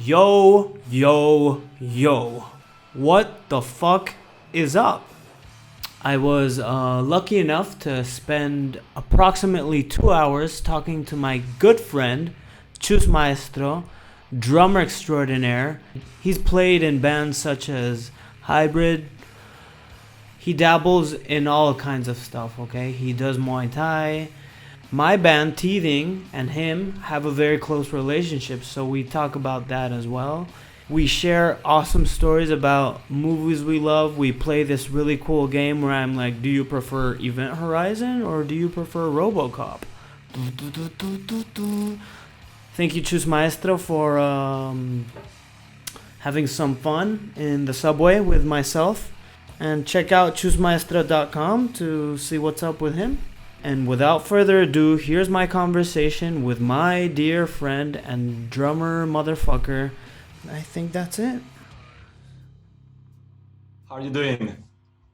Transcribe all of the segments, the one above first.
Yo, yo, yo. What the fuck is up? I was lucky enough to spend approximately 2 hours talking to my good friend, Chus Maestro, drummer extraordinaire. He's played in bands such as Hybrid. He dabbles in all kinds of stuff, okay? He does Muay Thai. My band, Teething, and him have a very close relationship, so we talk about that as well. We share awesome stories about movies we love. We play this really cool game where I'm like, do you prefer Event Horizon or do you prefer RoboCop? Thank you, Chus Maestro, for having some fun in the subway with myself. And check out chusmaestro.com to see what's up with him. And without further ado, here's my conversation with my dear friend and drummer motherfucker. I think that's it. How are you doing?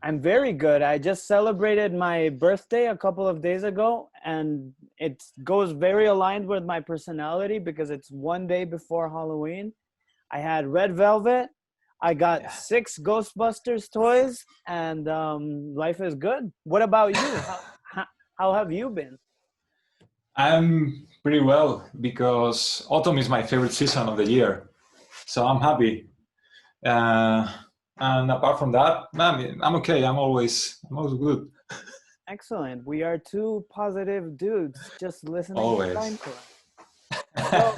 I'm very good. I just celebrated my birthday a couple of days ago, and it goes very aligned with my personality because it's one day before Halloween. I had red velvet. I got 6 Ghostbusters toys, and life is good. What about you? How have you been? I'm pretty well because autumn is my favorite season of the year. So I'm happy. And apart from that, I'm okay. I'm always good. Excellent. We are two positive dudes just listening Always. to Linktr. So,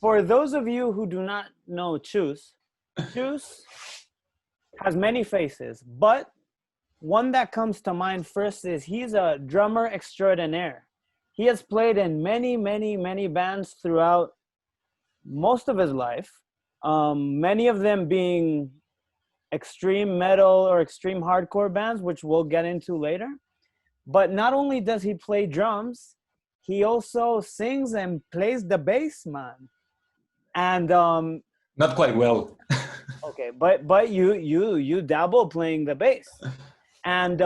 for those of you who do not know Chus has many faces, but one that comes to mind first is he's a drummer extraordinaire. He has played in many, many, many bands throughout most of his life, many of them being extreme metal or extreme hardcore bands, which we'll get into later. But not only does he play drums, he also sings and plays the bass, man. And not quite well. okay, but you dabble playing the bass. And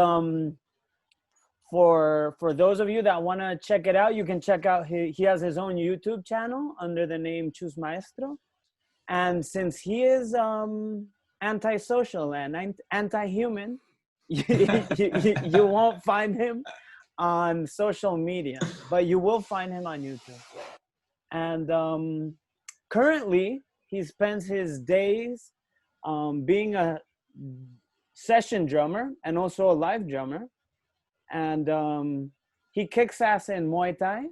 for those of you that want to check it out, you can check out he has his own YouTube channel under the name Chus Maestro. And since he is antisocial and anti-human, you won't find him on social media, but you will find him on YouTube. And currently, he spends his days being a session drummer and also a live drummer. And he kicks ass in Muay Thai,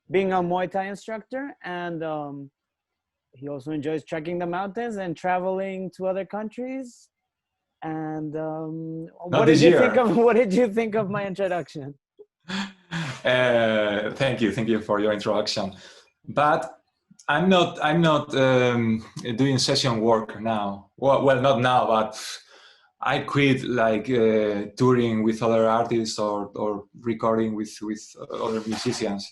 being a Muay Thai instructor. And he also enjoys trekking the mountains and traveling to other countries. And what did you think of my introduction? Thank you for your introduction. But I'm not doing session work now. Well, not now, but I quit like touring with other artists or recording with other musicians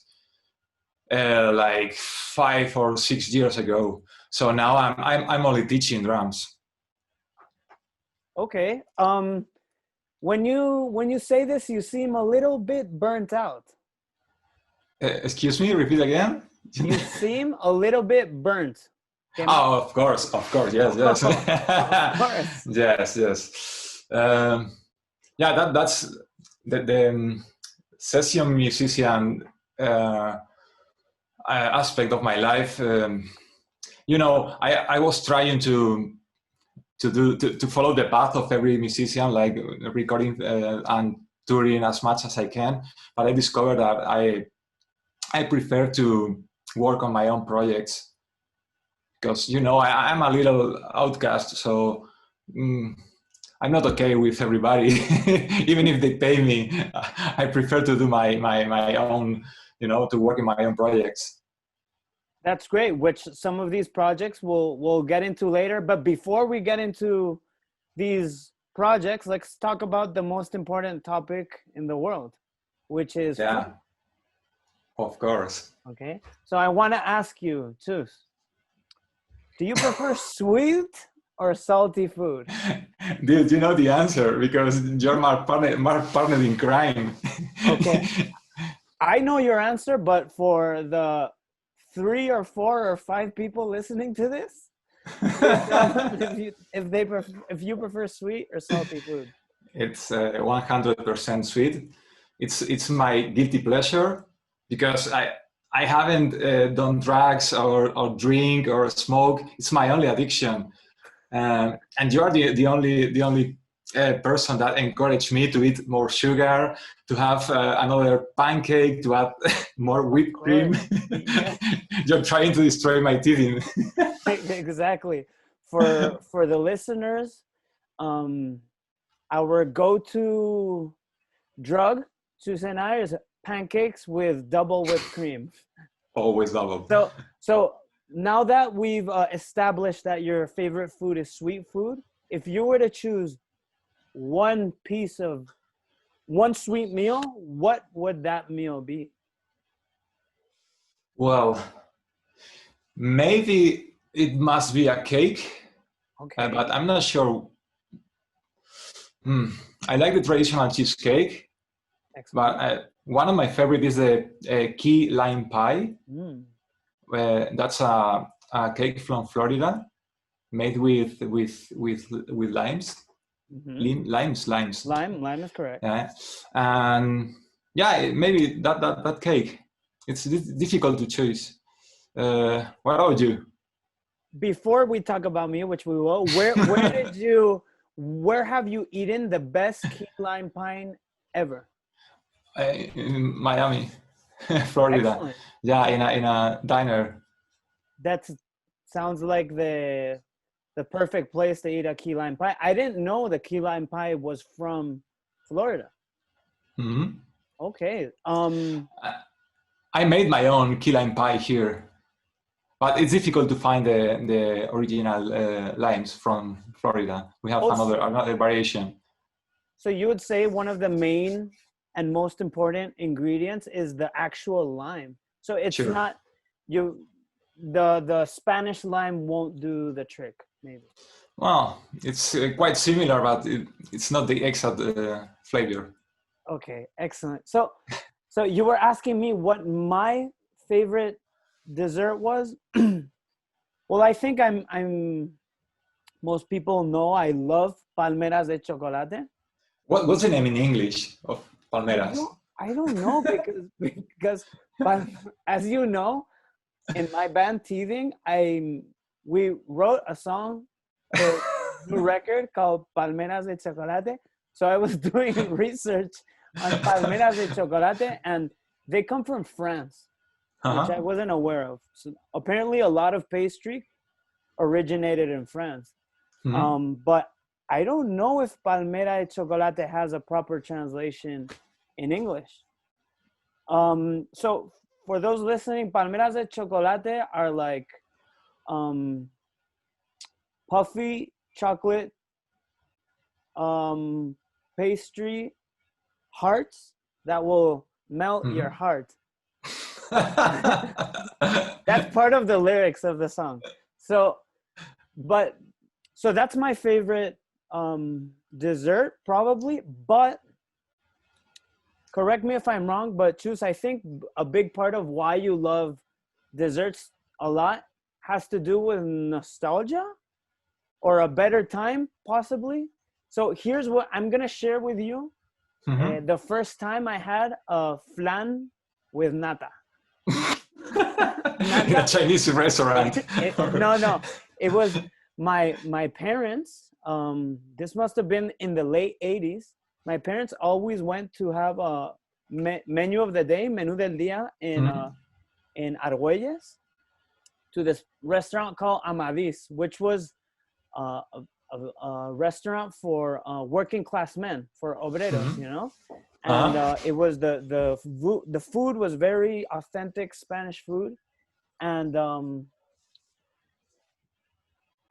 like 5 or 6 years ago. So now I'm only teaching drums. Okay. When you say this, you seem a little bit burnt out. Excuse me, repeat again. You seem a little bit burnt. Oh, of course, yes. Of course. yes. That's the session musician aspect of my life. I was trying to follow the path of every musician, like recording and touring as much as I can. But I discovered that I prefer to work on my own projects because I'm a little outcast, so I'm not okay with everybody. Even if they pay me, I prefer to do my own, to work in my own projects. That's great, which some of these projects we'll get into later. But before we get into these projects, let's talk about the most important topic in the world, which is food. Of course. Okay, so I want to ask you, Chus, do you prefer sweet or salty food? Dude, you know the answer because you're my partner in crime. Okay, I know your answer, but for the 3 or 4 or 5 people listening to this, tell them if you prefer sweet or salty food. It's 100% sweet. It's my guilty pleasure because I haven't done drugs or drink or smoke. It's my only addiction. And you are the only person that encouraged me to eat more sugar, to have another pancake, to add more whipped cream. Yeah. You're trying to destroy my teeth. Exactly. For the listeners, our go-to drug, Chus and I, is pancakes with double whipped cream. Always double. So now that we've established that your favorite food is sweet food, if you were to choose one sweet meal, what would that meal be? Well, maybe it must be a cake, Okay. but I'm not sure. I like the traditional cheesecake, Excellent. but one of my favorite is the key lime pie. That's a cake from Florida, made with limes. Limes. Lime is correct. Yeah, and yeah, maybe that cake. It's difficult to choose. What about you? Before we talk about me, which we will, where have you eaten the best key lime pie ever? In Miami, Florida. Excellent. Yeah, in a diner. That sounds like the perfect place to eat a key lime pie. I didn't know the key lime pie was from Florida. Mm-hmm. Okay. I made my own key lime pie here, but it's difficult to find the original limes from Florida. We have another variation. So you would say one of the main and most important ingredients is the actual lime. So it's not the Spanish lime won't do the trick, maybe. Well, it's quite similar, but it's not the exact flavor. Okay, excellent. So you were asking me what my favorite dessert was. Well, I think I'm most people know I love palmeras de chocolate. What's the name in English of palmeras? I don't know because as you know, in my band Teething, we wrote a song for a new record called Palmeras de Chocolate. So I was doing research on palmeras de chocolate, and they come from France, which I wasn't aware of. So apparently a lot of pastry originated in France. But I don't know if palmera de chocolate has a proper translation in English. So for those listening, palmeras de chocolate are like puffy chocolate pastry hearts that will melt your heart. That's part of the lyrics of the song. So that's my favorite dessert probably, but correct me if I'm wrong, but Chus, I think a big part of why you love desserts a lot has to do with nostalgia or a better time, possibly. So here's what I'm going to share with you. The first time I had a flan with nata. In a Chinese restaurant. No. It was my parents. This must have been in the late 80s. My parents always went to have a menu of the day, menú del día, in Argüelles, to this restaurant called Amadis, which was a restaurant for working class men, for obreros, you know. And it was the food was very authentic Spanish food, and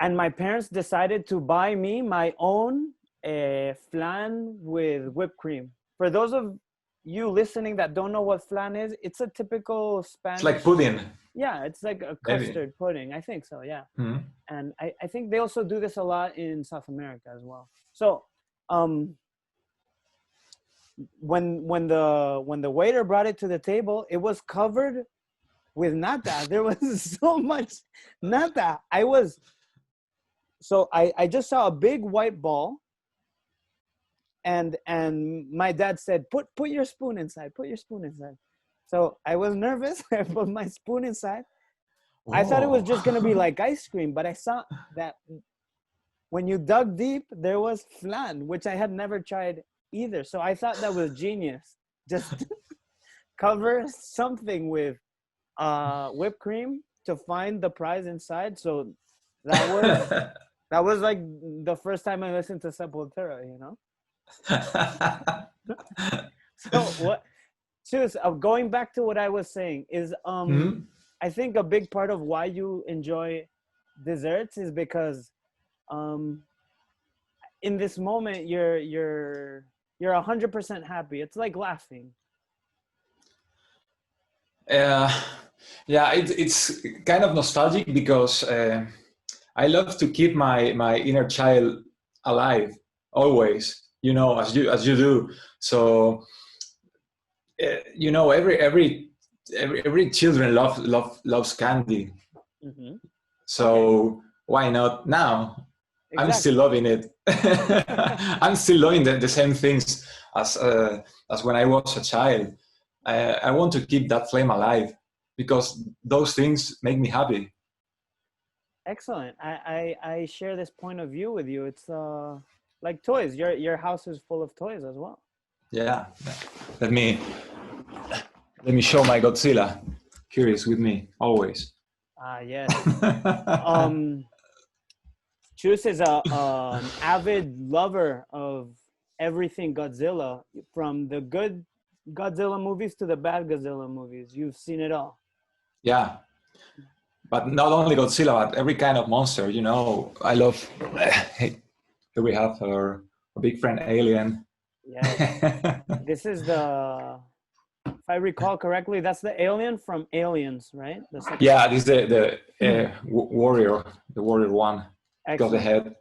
my parents decided to buy me my own flan with whipped cream. For those of you listening that don't know what flan is, it's a typical Spanish. It's like pudding. Yeah, it's like a custard pudding. I think so, yeah. And I think they also do this a lot in South America as well. So when the waiter brought it to the table, it was covered with nata. There was so much nata. I just saw a big white ball, and my dad said, put your spoon inside, put your spoon inside. So I was nervous. I put my spoon inside. I thought it was just going to be like ice cream, but I saw that when you dug deep, there was flan, which I had never tried either. So I thought that was genius. Just cover something with whipped cream to find the prize inside. So that was like the first time I listened to Sepultura, you know? So what, Chus, going back to what I was saying is, I think a big part of why you enjoy desserts is because in this moment you're 100% happy. It's like laughing. Yeah, it's kind of nostalgic because I love to keep my inner child alive always, you know, as you do. So you know, every children loves candy. Mm-hmm. So why not now? Exactly. I'm still loving it. I'm still loving the same things as when I was a child. I want to keep that flame alive because those things make me happy. Excellent. I share this point of view with you. It's like toys. Your house is full of toys as well. Yeah. Let me show my Godzilla. Curious with me always. Yes. Chus is a avid lover of everything Godzilla, from the good Godzilla movies to the bad Godzilla movies. You've seen it all. Yeah. But not only Godzilla, but every kind of monster, you know. I love, hey, here we have our big friend Alien. Yes. This is if I recall correctly, that's the alien from Aliens, right? Yeah, this is the warrior, the warrior one. Got the head.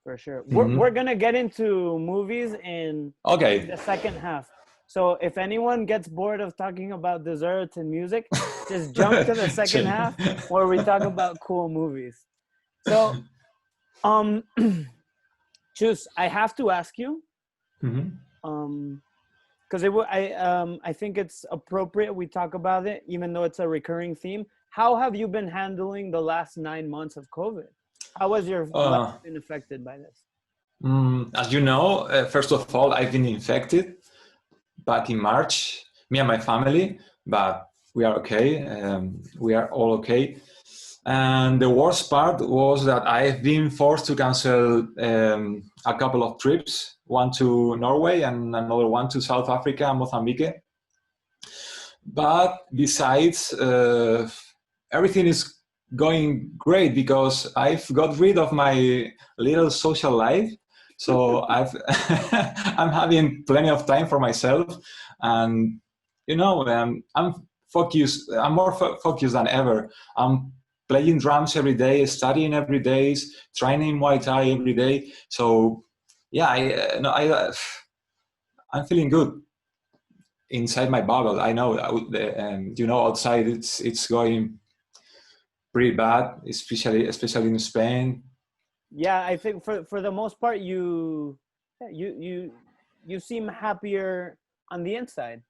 For sure. We're going to get into movies in the second half. So if anyone gets bored of talking about desserts and music, just jump to the second half where we talk about cool movies. So, Chus, I have to ask you, because I think it's appropriate we talk about it, even though it's a recurring theme. How have you been handling the last 9 months of COVID? How has your life been affected by this? As you know, first of all, I've been infected back in March, me and my family, but we are okay. We are all okay. And the worst part was that I've been forced to cancel a couple of trips, one to Norway and another one to South Africa and Mozambique. But besides, everything is going great because I've got rid of my little social life. So I'm having plenty of time for myself, and you know, I'm focused. I'm more focused than ever. I'm playing drums every day, studying every day, training Muay Thai every day. So yeah, I'm feeling good inside my bubble. I know, you know, outside it's going pretty bad, especially in Spain. Yeah, I think for the most part, you seem happier on the inside,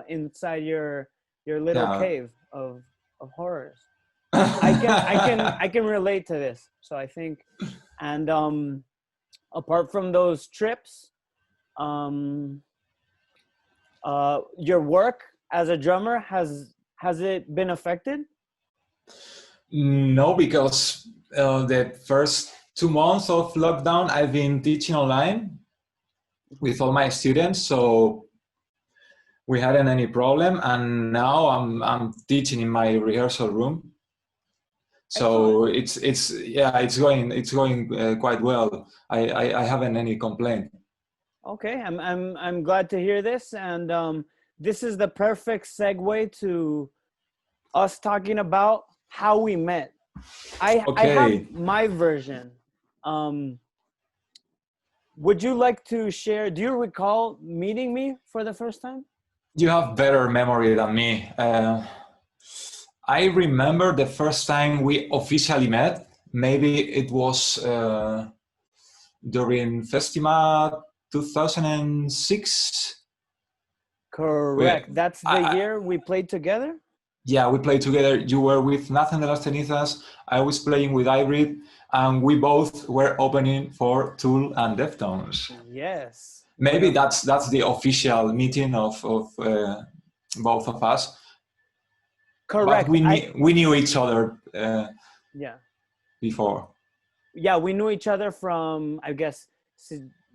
inside your little cave of horrors. I can relate to this. So I think, and apart from those trips, your work as a drummer has it been affected? No, because the first 2 months of lockdown, I've been teaching online with all my students, so we hadn't any problem. And now I'm teaching in my rehearsal room, so it's going quite well. I haven't any complaint. Okay, I'm glad to hear this, and this is the perfect segue to us talking about how we met. I have my version. Would you like to share? Do you recall meeting me for the first time? You have better memory than me. I remember the first time we officially met. Maybe it was during Festima 2006. Correct. That's the I, year we played together. yeah, we played together. You were with Nathan de las Cenizas. I was playing with Hybrid, and we both were opening for Tool and Deftones. Yes. Maybe that's the official meeting of both of us. Correct. But we knew each other yeah. before. Yeah, we knew each other from, I guess,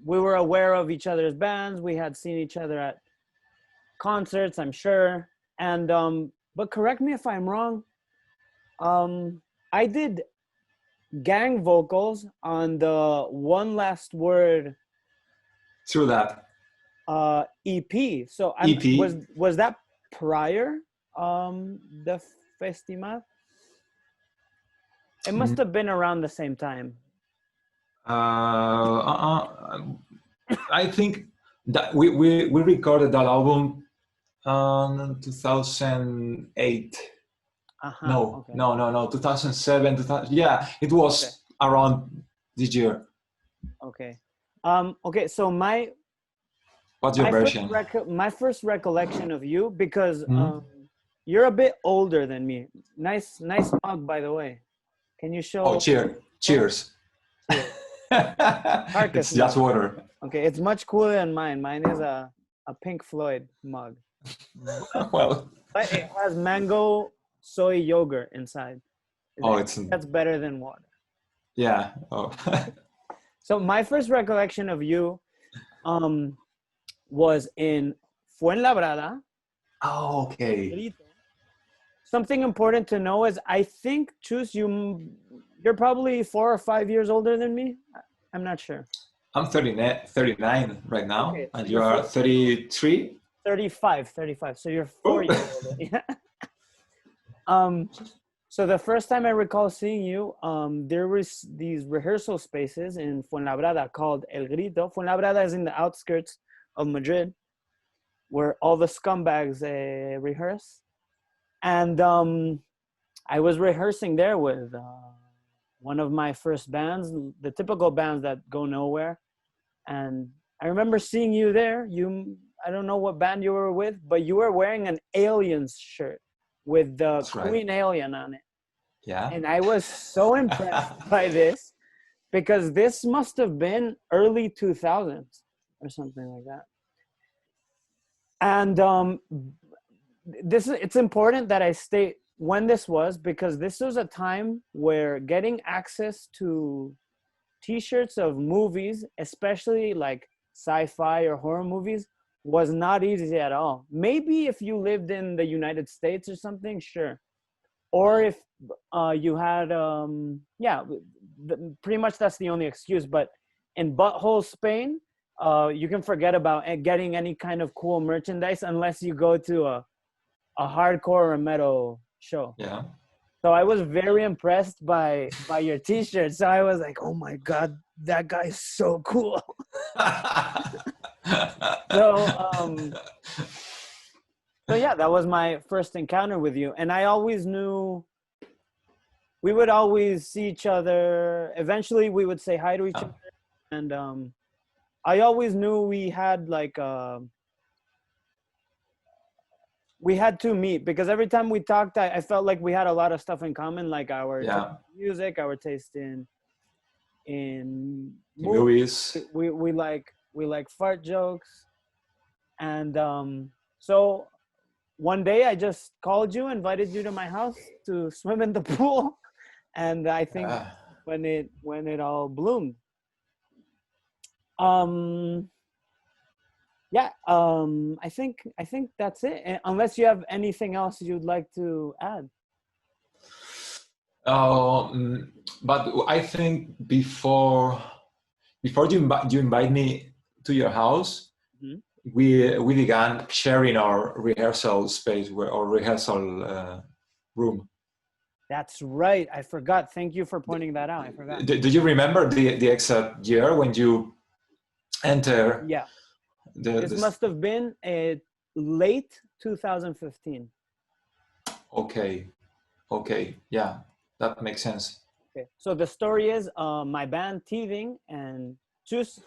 we were aware of each other's bands. We had seen each other at concerts, I'm sure. And but correct me if I'm wrong. I did gang vocals on the One Last Word. True that. EP. So EP. Was that prior the Festival? It must have been around the same time. I think that we recorded that album 2008. No, 2007. 2000, yeah, it was around this year. Okay. Okay. So what's your version? My first recollection of you, because you're a bit older than me. Nice mug, by the way. Can you show? Oh, cheers. It's just water. Okay, it's much cooler than mine. Mine is a Pink Floyd mug. Well, but it has mango soy yogurt inside. That's better than water. Yeah. Oh. So my first recollection of you was in Fuenlabrada. Oh, okay. Something important to know is I think, Chus, you're probably 4 or 5 years older than me. I'm not sure. I'm 39 right now, okay, so and you are 33? 35. So you're 4 years older. So the first time I recall seeing you, there was these rehearsal spaces in Fuenlabrada called El Grito. Fuenlabrada is in the outskirts of Madrid, where all the scumbags rehearse. And I was rehearsing there with one of my first bands, the typical bands that go nowhere. And I remember seeing you there. I don't know what band you were with, but you were wearing an Aliens shirt with the Queen Alien on it. Yeah. And I was so impressed by this, because this must have been early 2000s or something like that. And it's important that I state when this was, because this was a time where getting access to t-shirts of movies, especially like sci-fi or horror movies, was not easy at all. Maybe if you lived in the United States or something, sure. Or if you had, pretty much that's the only excuse. But in Butthole, Spain, you can forget about getting any kind of cool merchandise unless you go to a hardcore or metal show. Yeah. So I was very impressed by your t-shirt. So I was like, oh my God, that guy's so cool. So yeah, that was my first encounter with you. And I always knew we would always see each other. Eventually we would say hi to each other. And I always knew we had we had to meet, because every time we talked, I felt like we had a lot of stuff in common, like our taste in music, our taste in movies. We like fart jokes. And so one day I just called you, invited you to my house to swim in the pool. And I think when it all bloomed. I think that's it. Unless you have anything else you'd like to add. But I think before you invite me to your house, we began sharing our rehearsal space or rehearsal room. That's right. I forgot. Thank you for pointing that out. I forgot. Do you remember the exact year when you enter? Yeah. This must have been late 2015. Okay. Okay, yeah, that makes sense. Okay. So the story is, my band Teething and Chus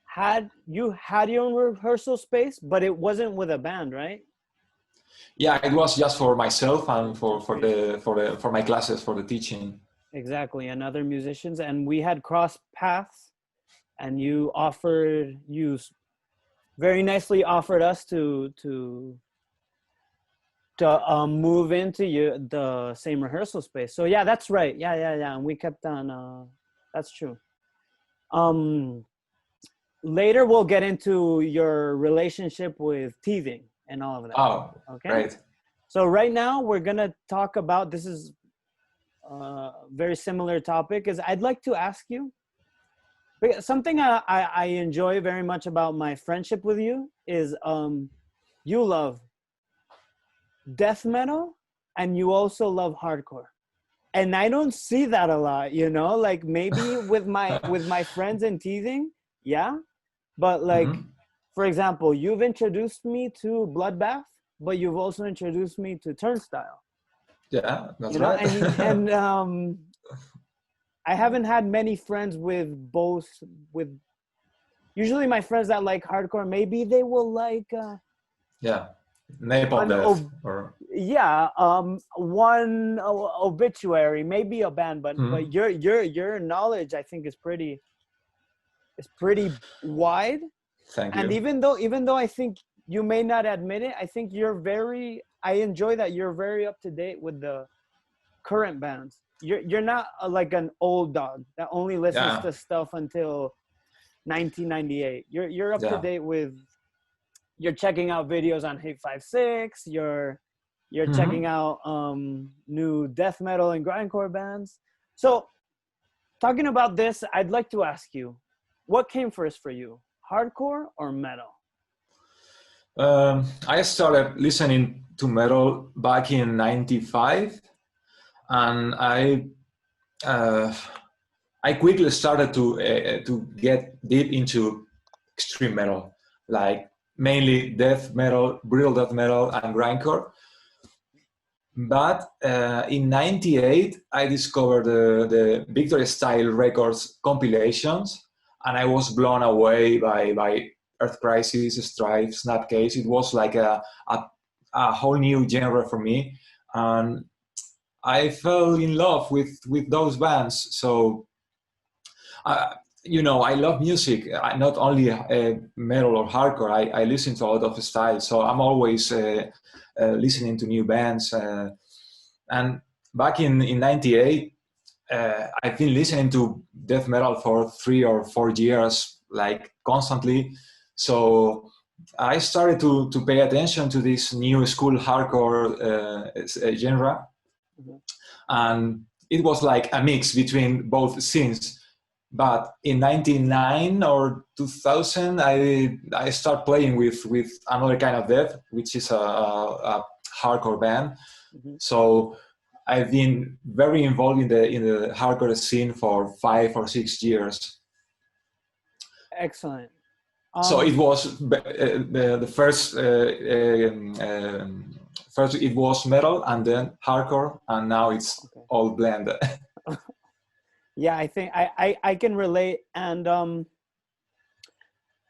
had your own rehearsal space, but it wasn't with a band, right? Yeah, it was just for myself and for Just for the for the for my classes, for the teaching. exactly, and other musicians, and we had crossed paths, and you very nicely offered us to move into the same rehearsal space. So yeah, that's right. Yeah. And we kept on. That's true. Um, Later we'll get into your relationship with teething and all of that. Oh, Okay. great. So right now we're gonna talk about, this is a very similar topic. Is I'd like to ask you something I enjoy very much about my friendship with you is you love death metal and you also love hardcore, and I don't see that a lot, like maybe with my friends in teething, yeah, but like, Hmm. for example, you've introduced me to Bloodbath, but you've also introduced me to Turnstile, Yeah, that's right. and I haven't had many friends with both. With usually my friends that like hardcore, maybe they will like Yeah, napalm an death or. yeah, one obituary, maybe a band, but Mhm. your knowledge, I think, is pretty wide. Thank And you. even though I think you may not admit it, I think I enjoy that you're very up to date with the current bands. You're not like an old dog that only listens Yeah, to stuff until 1998. You're up to yeah. date with, you're checking out videos on Hate 56. You're checking Hmm. out new death metal and grindcore bands. So talking about this, I'd like to ask you, what came first for you, hardcore or metal? I started listening to metal back in '95, and uh, I quickly started to get deep into extreme metal, like mainly death metal, brutal death metal, and grindcore. But in '98, I discovered the Victory Style Records compilations, and I was blown away by Earth Crisis, Strife, Snapcase. It was like a whole new genre for me, and I fell in love with those bands. So, I love music, not only metal or hardcore. I listen to a lot of styles, so I'm always listening to new bands. And back in '98, I've been listening to death metal for 3 or 4 years, like constantly. So I started to pay attention to this new school hardcore genre, Mhm. and it was like a mix between both scenes. But in '99 or 2000, I start playing with another kind of death, which is a hardcore band. Mhm. So I've been very involved in the hardcore scene for 5 or 6 years. Excellent. So it was the first. First it was metal, and then hardcore, and now it's Okay. all blended. Yeah, I think I can relate. And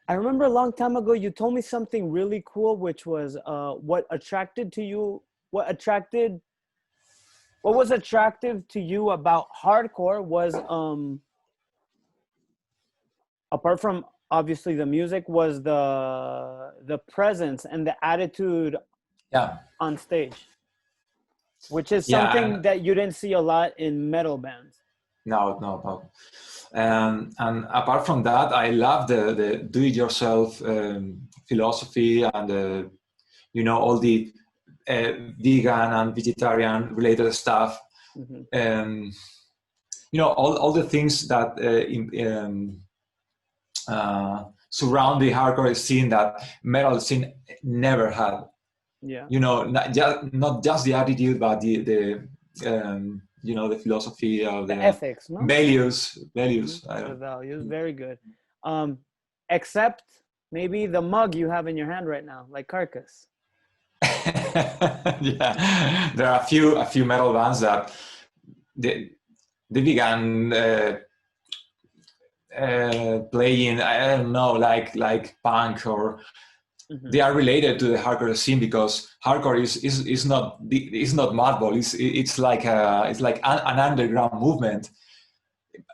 I remember a long time ago you told me something really cool, which was what attracted to you, what attracted what was attractive to you about hardcore was, apart from obviously the music, was the presence and the attitude Yeah, on stage, which is yeah, something and that you didn't see a lot in metal bands. no, no, no. And apart from that, I love the do-it-yourself philosophy, and all the vegan and vegetarian related stuff. Hmm. Um, all the things that surround the hardcore scene that metal scene never had. Yeah. Not just the attitude, but the philosophy of The the ethics, no? Hmm. values. I The don't. values, very good. Um, except maybe the mug you have in your hand right now, like Carcass. Yeah, there are a few metal bands that they began playing, I don't know, like punk, or they are related to the hardcore scene, because hardcore is not mudball. It's like an underground movement.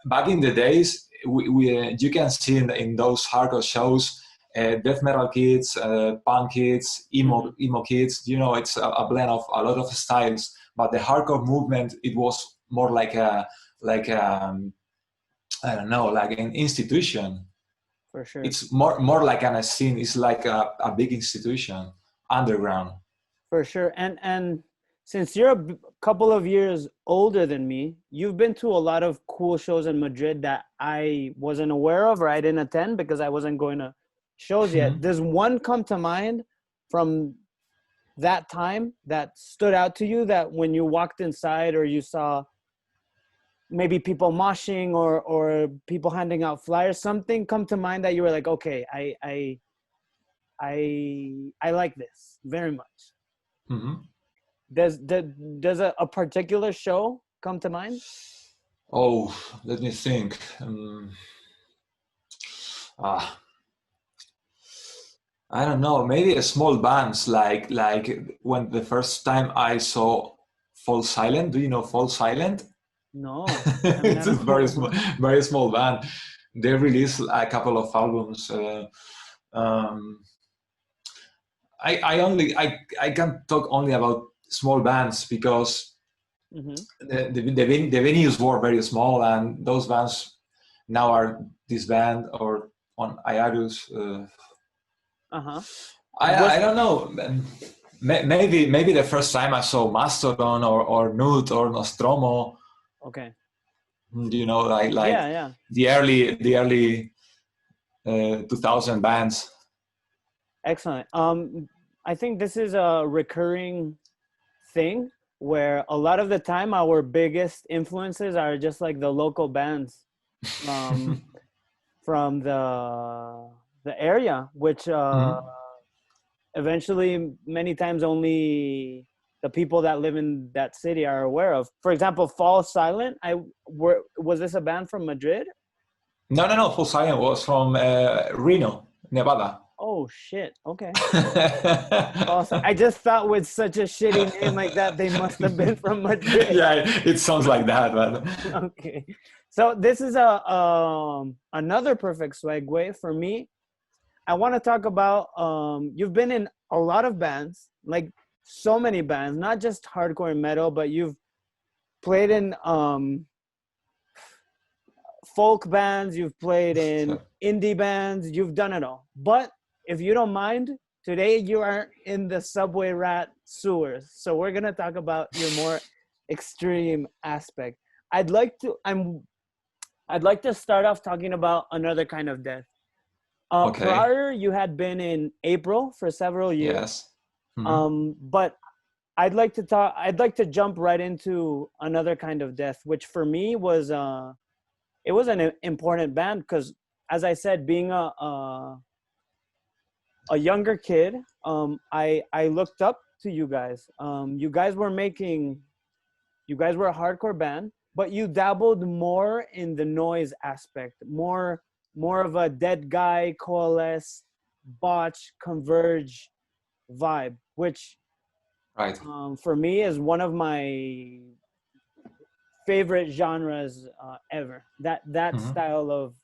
Back in the days, we you can see in those hardcore shows, death metal kids, punk kids, emo kids. You know, it's a blend of a lot of styles. But the hardcore movement, it was more like I don't know, like an institution. For sure. It's more like a scene. It's like a big institution, underground. For sure. And since you're a couple of years older than me, you've been to a lot of cool shows in Madrid that I wasn't aware of, or I didn't attend because I wasn't going to shows yet. Does one come to mind from that time that stood out to you, that when you walked inside or you saw maybe people moshing or people handing out flyers, something come to mind that you were like, okay, I like this very much? Does a particular show come to mind? Oh, let me think. I don't know. Maybe a small bands, like when the first time I saw Fall Silent. Do you know Fall Silent? No. It's a very small band. They released a couple of albums. I can talk only about small bands, because the venues were very small, and those bands now are this band or on Iarus. I don't know. Maybe the first time I saw Mastodon or Nude or Nostromo. Okay. You know, like yeah. the early 2000 bands. Excellent. I think this is a recurring thing where a lot of the time our biggest influences are just like the local bands from the area, which eventually many times only the people that live in that city are aware of. For example, Fall Silent, was this a band from Madrid? No. Full Silent was from Reno, Nevada. Oh shit! Okay. I just thought with such a shitty name like that, they must have been from Madrid. Yeah, it sounds like that, but okay. So this is another perfect segue for me. I want to talk about you've been in a lot of bands, like so many bands, not just hardcore and metal, but you've played in folk bands, you've played in indie bands, you've done it all. But if you don't mind, today you are in the Subway Rat sewers. So we're going to talk about your more extreme aspect. I'd like to start off talking about another kind of death. Okay. Prior, you had been in April for several years. Yes. But I'd like to jump right into another kind of death, which for me was it was an important band, because as I said, being a younger kid, I looked up to you guys. You guys were a hardcore band, but you dabbled more in the noise aspect, more of a Dead Guy, Coalesce, Botch, Converge vibe, which for me is one of my favorite genres ever. That style of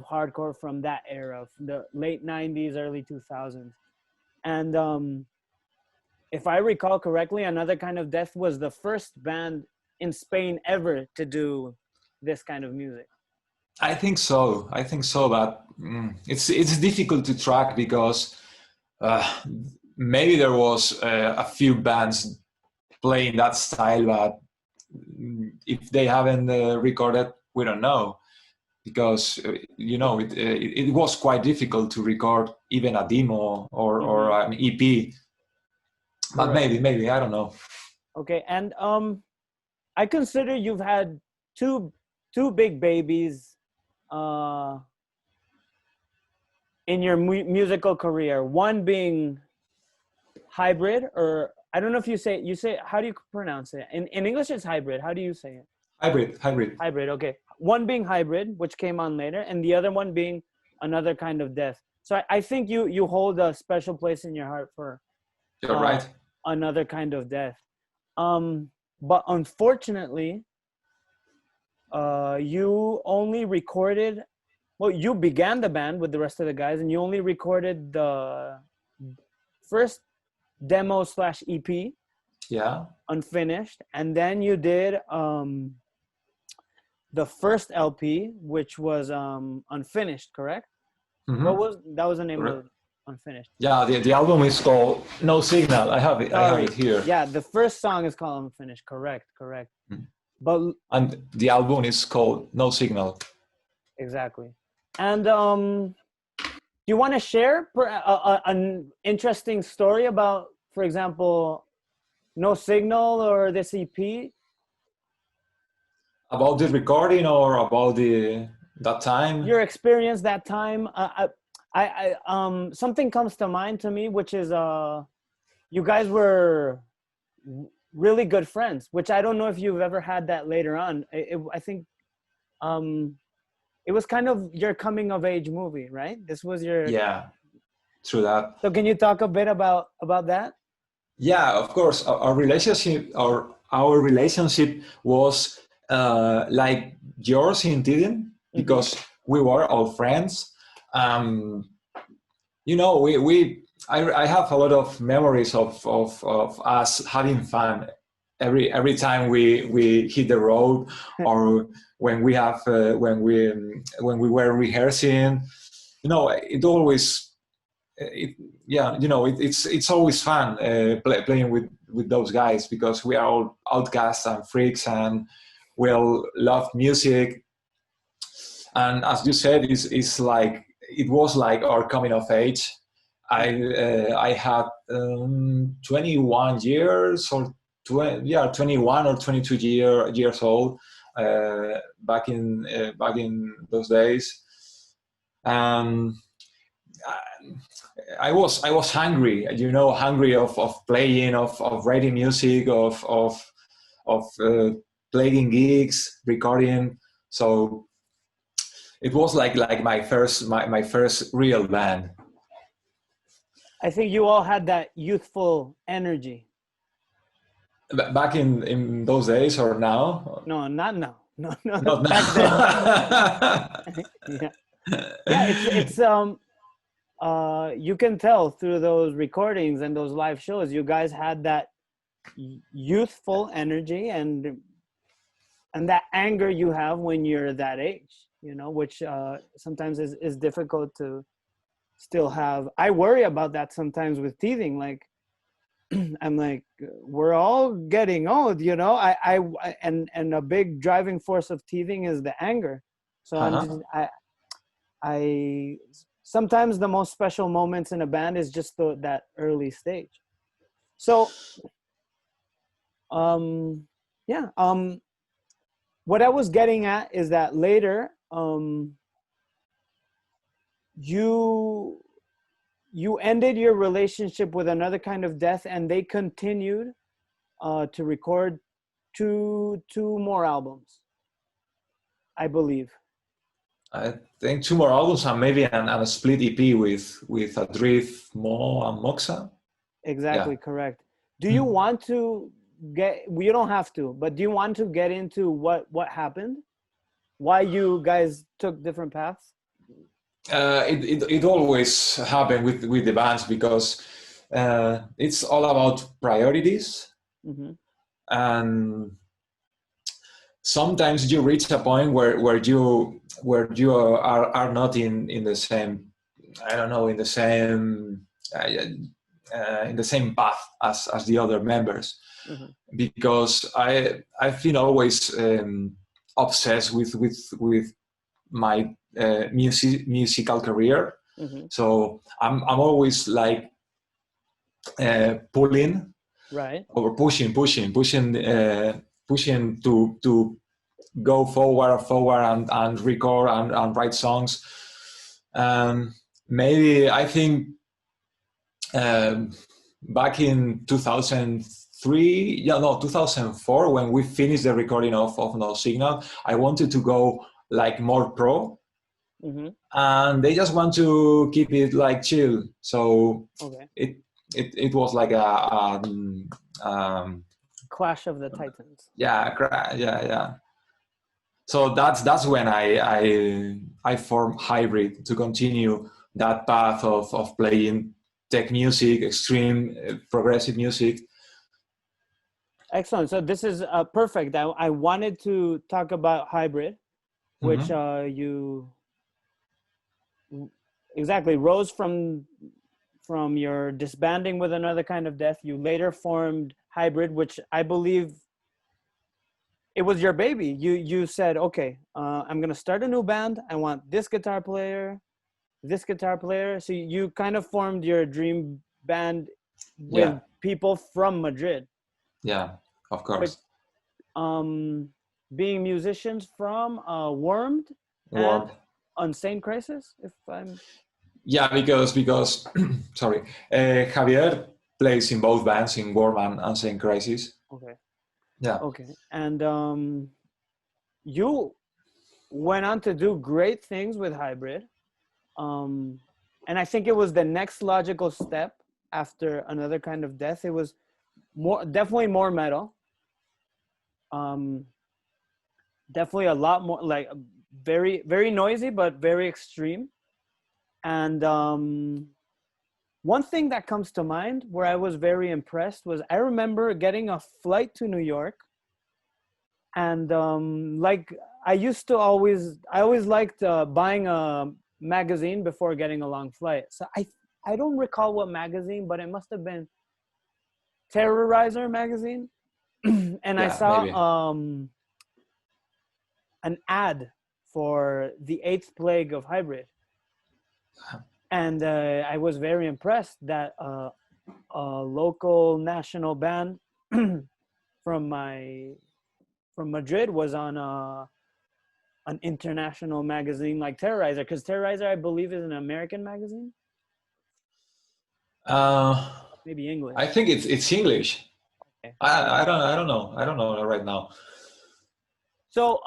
hardcore from that era, from the late 90s, early 2000s. And if I recall correctly, Another Kind of Death was the first band in Spain ever to do this kind of music. I think so, but it's difficult to track, because maybe there was a few bands playing that style, but if they haven't recorded, we don't know, because it was quite difficult to record even a demo or an EP. But maybe I don't know. Okay, and I consider you've had two big babies in your musical career. One being Hybrid, or I don't know if you say how do you pronounce it? In English it's hybrid. How do you say it? Hybrid. Hybrid, okay. One being hybrid, which came on later, and the other one being another kind of death. So I think you hold a special place in your heart for You're right. another kind of death. But unfortunately, you only recorded, well, you began the band with the rest of the guys, and you only recorded the first demo / EP, Yeah. unfinished, and then you did the first LP, which was unfinished, correct? Mm-hmm. That was the name of it? Unfinished. Yeah, the album is called No Signal. I have it here. Yeah, the first song is called Unfinished. Correct. Mm. And the album is called No Signal. Exactly. And do you want to share an interesting story about, for example, No Signal or this EP? About the recording or about that time? Your experience that time. I something comes to mind to me, which is you guys were really good friends, which I don't know if you've ever had that later on. I think it was kind of your coming of age movie, right? This was your... Yeah, true that. So can you talk a bit about that? Yeah, of course. Our relationship was like yours in Tiden, because we were all friends. You know, I have a lot of memories of us having fun every time we hit the road, or when we were rehearsing. You know, it's always fun playing with those guys, because we are all outcasts and freaks, and we all love music. And as you said, it was like our coming of age. I had 21 years or 21 or 22 years old back in those days. I was hungry, you know, hungry of playing, of writing music, of playing gigs, recording. So it was like my first real band. I think you all had that youthful energy. Back in those days, or now? No, not now. No, not back now. then. It's you can tell through those recordings and those live shows, you guys had that youthful energy and that anger you have when you're that age, you know, which sometimes is difficult to still have. I worry about that sometimes with teething. Like, I'm like, we're all getting old, you know. And a big driving force of teething is the anger. So I sometimes the most special moments in a band is just that early stage. So what I was getting at is that later you ended your relationship with Another Kind of Death, and they continued to record two more albums, I believe. I think 2 more albums and maybe a split EP with Adrift, Mo, and Moxa. Exactly, yeah. Correct. Do you want to you don't have to, but do you want to get into what happened? Why you guys took different paths? It always happened with the bands, because it's all about priorities. Mm-hmm. And sometimes you reach a point where you are not in the same, I don't know, in the same path as the other members. Mm-hmm. Because I've been always obsessed with my musical career. Mm-hmm. So I'm always like pulling, right, or pushing to go forward and record and write songs. Maybe I think back in 2003, 2004, when we finished the recording of No Signal, I wanted to go like more pro, and they just want to keep it like chill. So it was like a Clash of the Titans. Yeah. So that's when I formed Hybrid to continue that path of playing tech music, extreme progressive music. Excellent. So this is perfect. I wanted to talk about Hybrid, which you exactly rose from your disbanding with Another Kind of Death. You later formed Hybrid, which I believe it was your baby. You said, okay, I'm gonna start a new band. I want this guitar player. So you kind of formed your dream band with people from Madrid. Yeah, of course. Being musicians from Wormed and Insane Crisis, if I'm... Yeah, because sorry, Javier plays in both bands, in Worm and Insane Crisis. Okay. Yeah. Okay. And you went on to do great things with Hybrid. And I think it was the next logical step after Another Kind of Death. It was definitely more metal. Definitely a lot more, like very, very noisy, but very extreme. And one thing that comes to mind where I was very impressed was I remember getting a flight to New York. And like I always liked buying a magazine before getting a long flight. So I don't recall what magazine, but it must have been Terrorizer magazine. And I saw an ad for the 8th Plague of Hybrid. And I was very impressed that a local national band from Madrid was on an international magazine like Terrorizer, because Terrorizer, I believe, is an American magazine. Maybe English. I think it's English. Okay. I don't know right now. So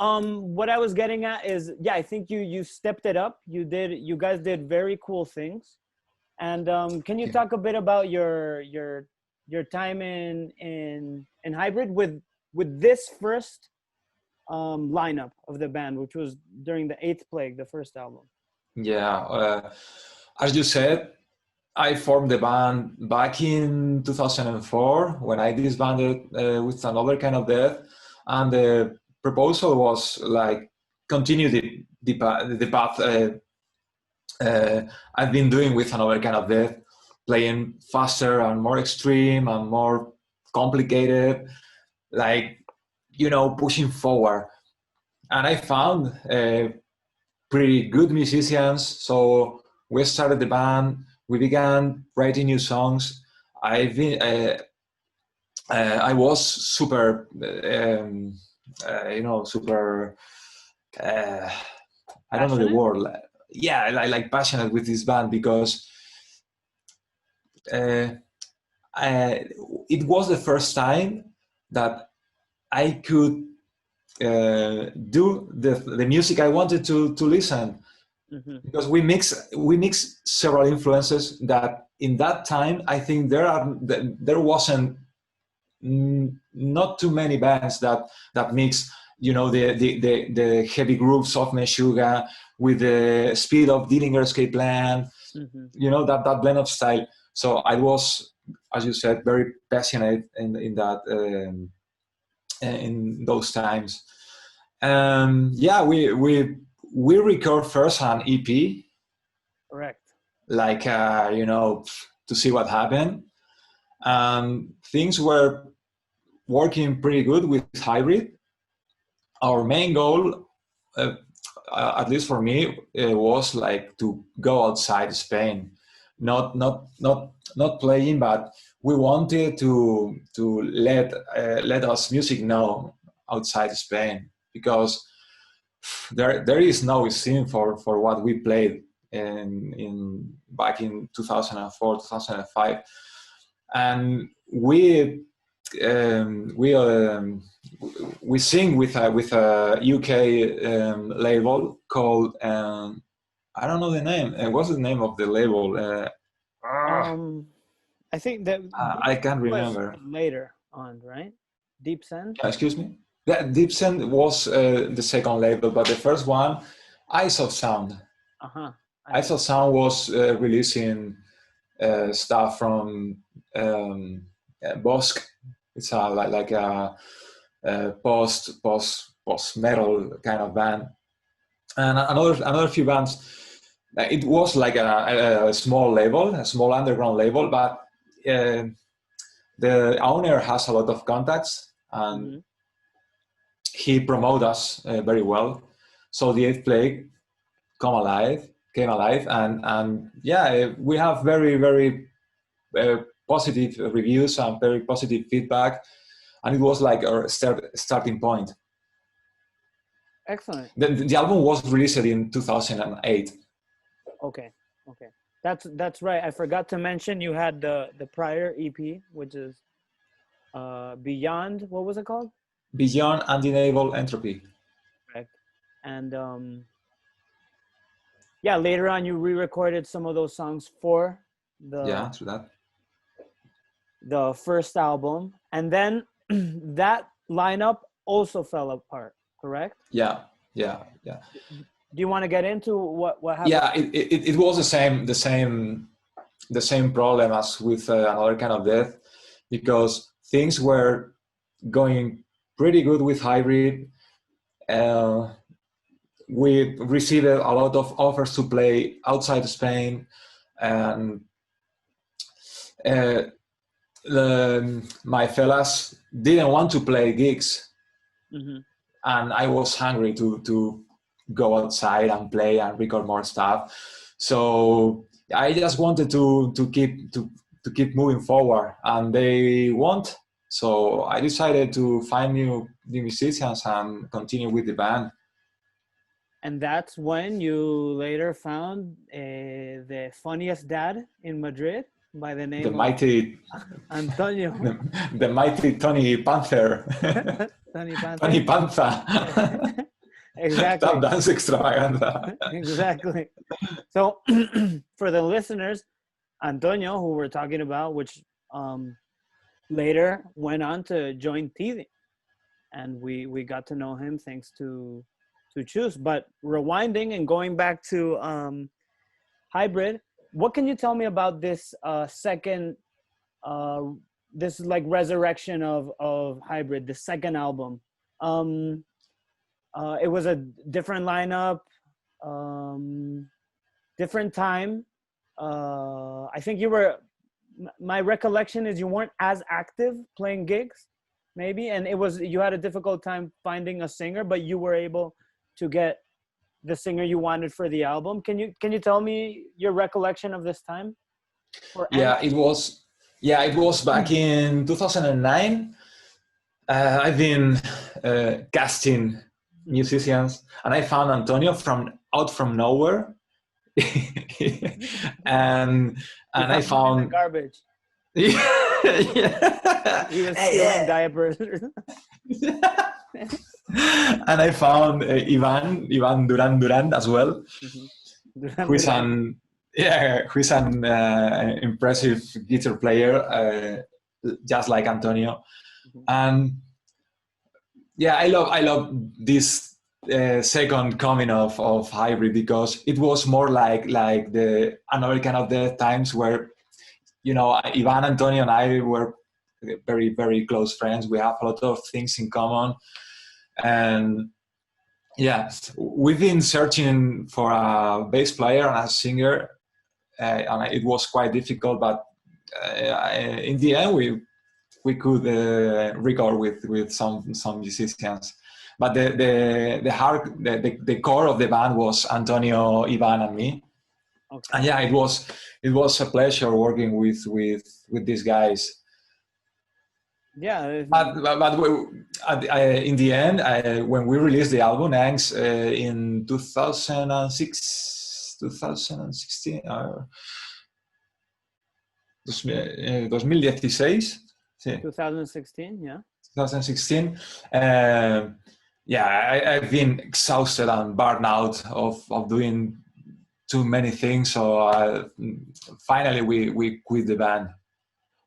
what I was getting at is, I think you stepped it up. You guys did very cool things. And can you talk a bit about your time in Hybrid with this first lineup of the band, which was during the 8th Plague, the first album? Yeah, as you said, I formed the band back in 2004 when I disbanded with Another Kind of Death, and the proposal was like continue the path I've been doing with Another Kind of Death, playing faster and more extreme and more complicated, like, pushing forward. And I found pretty good musicians, so we started the band. We began writing new songs. I was super, super. I don't know the word. Yeah, I like passionate with this band because it was the first time that I could do the music I wanted to listen. Mm-hmm. Because we mix several influences that in that time I think there wasn't not too many bands that mix the heavy grooves of Meshuggah with the speed of Dillinger Escape Plan, that blend of style. So I was, as you said, very passionate in that in those times. We record first an EP. Correct. Like to see what happened. Things were working pretty good with Hybrid. Our main goal, at least for me, was like to go outside Spain, not playing, but we wanted to let us music know outside Spain, because there is no scene for what we played in back in 2004, 2005. and we sing with a UK label called I don't know the name. What's the name of the label? I think that I can't was remember. later on, right? Deep Send. Excuse me. Yeah, Deep Send was the second label, but the first one, ISO Sound. ISO Sound was releasing stuff from Bosk. It's like a post metal kind of band, and another few bands. It was like a small label, a small underground label, but the owner has a lot of contacts, and he promoted us very well. So the Eighth Plague came alive, and yeah, we have very positive reviews and very positive feedback, and it was like our starting point. Excellent. The album was released in 2008. Okay. That's right. I forgot to mention you had the prior EP, which is Beyond. What was it called? Beyond Undeniable Entropy. Correct. And yeah, later on you re-recorded some of those songs for the first album, and then that lineup also fell apart. Correct? Yeah. Do you want to get into what happened? Yeah, it was the same problem as with Another Kind of Death, because things were going pretty good with Hybrid. We received a lot of offers to play outside Spain, and my fellas didn't want to play gigs, and I was hungry to go outside and play and record more stuff. So I just wanted to keep moving forward, and they won't. So I decided to find new musicians and continue with the band. And that's when you later found the funniest dad in Madrid by the name the mighty Antonio. the mighty Tony Panther. Tony Panther. Tony Panther. Exactly. Tap dance extravaganza. Exactly. So for the listeners, Antonio, who we're talking about, which later went on to join Teething, and we got to know him thanks to Chus. But rewinding and going back to Hybrid, what can you tell me about this second this like resurrection of Hybrid, the second album? It was a different lineup, different time. I think my recollection is you weren't as active playing gigs, maybe, and you had a difficult time finding a singer, but you were able to get the singer you wanted for the album. Can you tell me your recollection of this time? It was back in 2009. I've been casting musicians, and I found Antonio out from nowhere, and I found garbage. Yeah. He was stealing diapers. And I found Ivan Duran as well, who is an impressive guitar player, just like Antonio. And yeah, I love this second coming of Hybrid, because it was more like the Another Kind of Death times, where Ivan, Antonio, and I were very, very close friends. We have a lot of things in common. And yeah, we've been searching for a bass player and a singer, and it was quite difficult, but in the end we could record with some musicians. But the core of the band was Antonio, Ivan, and me. Okay. And yeah, it was a pleasure working with these guys. Yeah, but in the end, when we released the album Angst in 2016, 2016. Sí. 2016, yeah. 2016. I've been exhausted and burned out of doing too many things. So finally, we quit the band.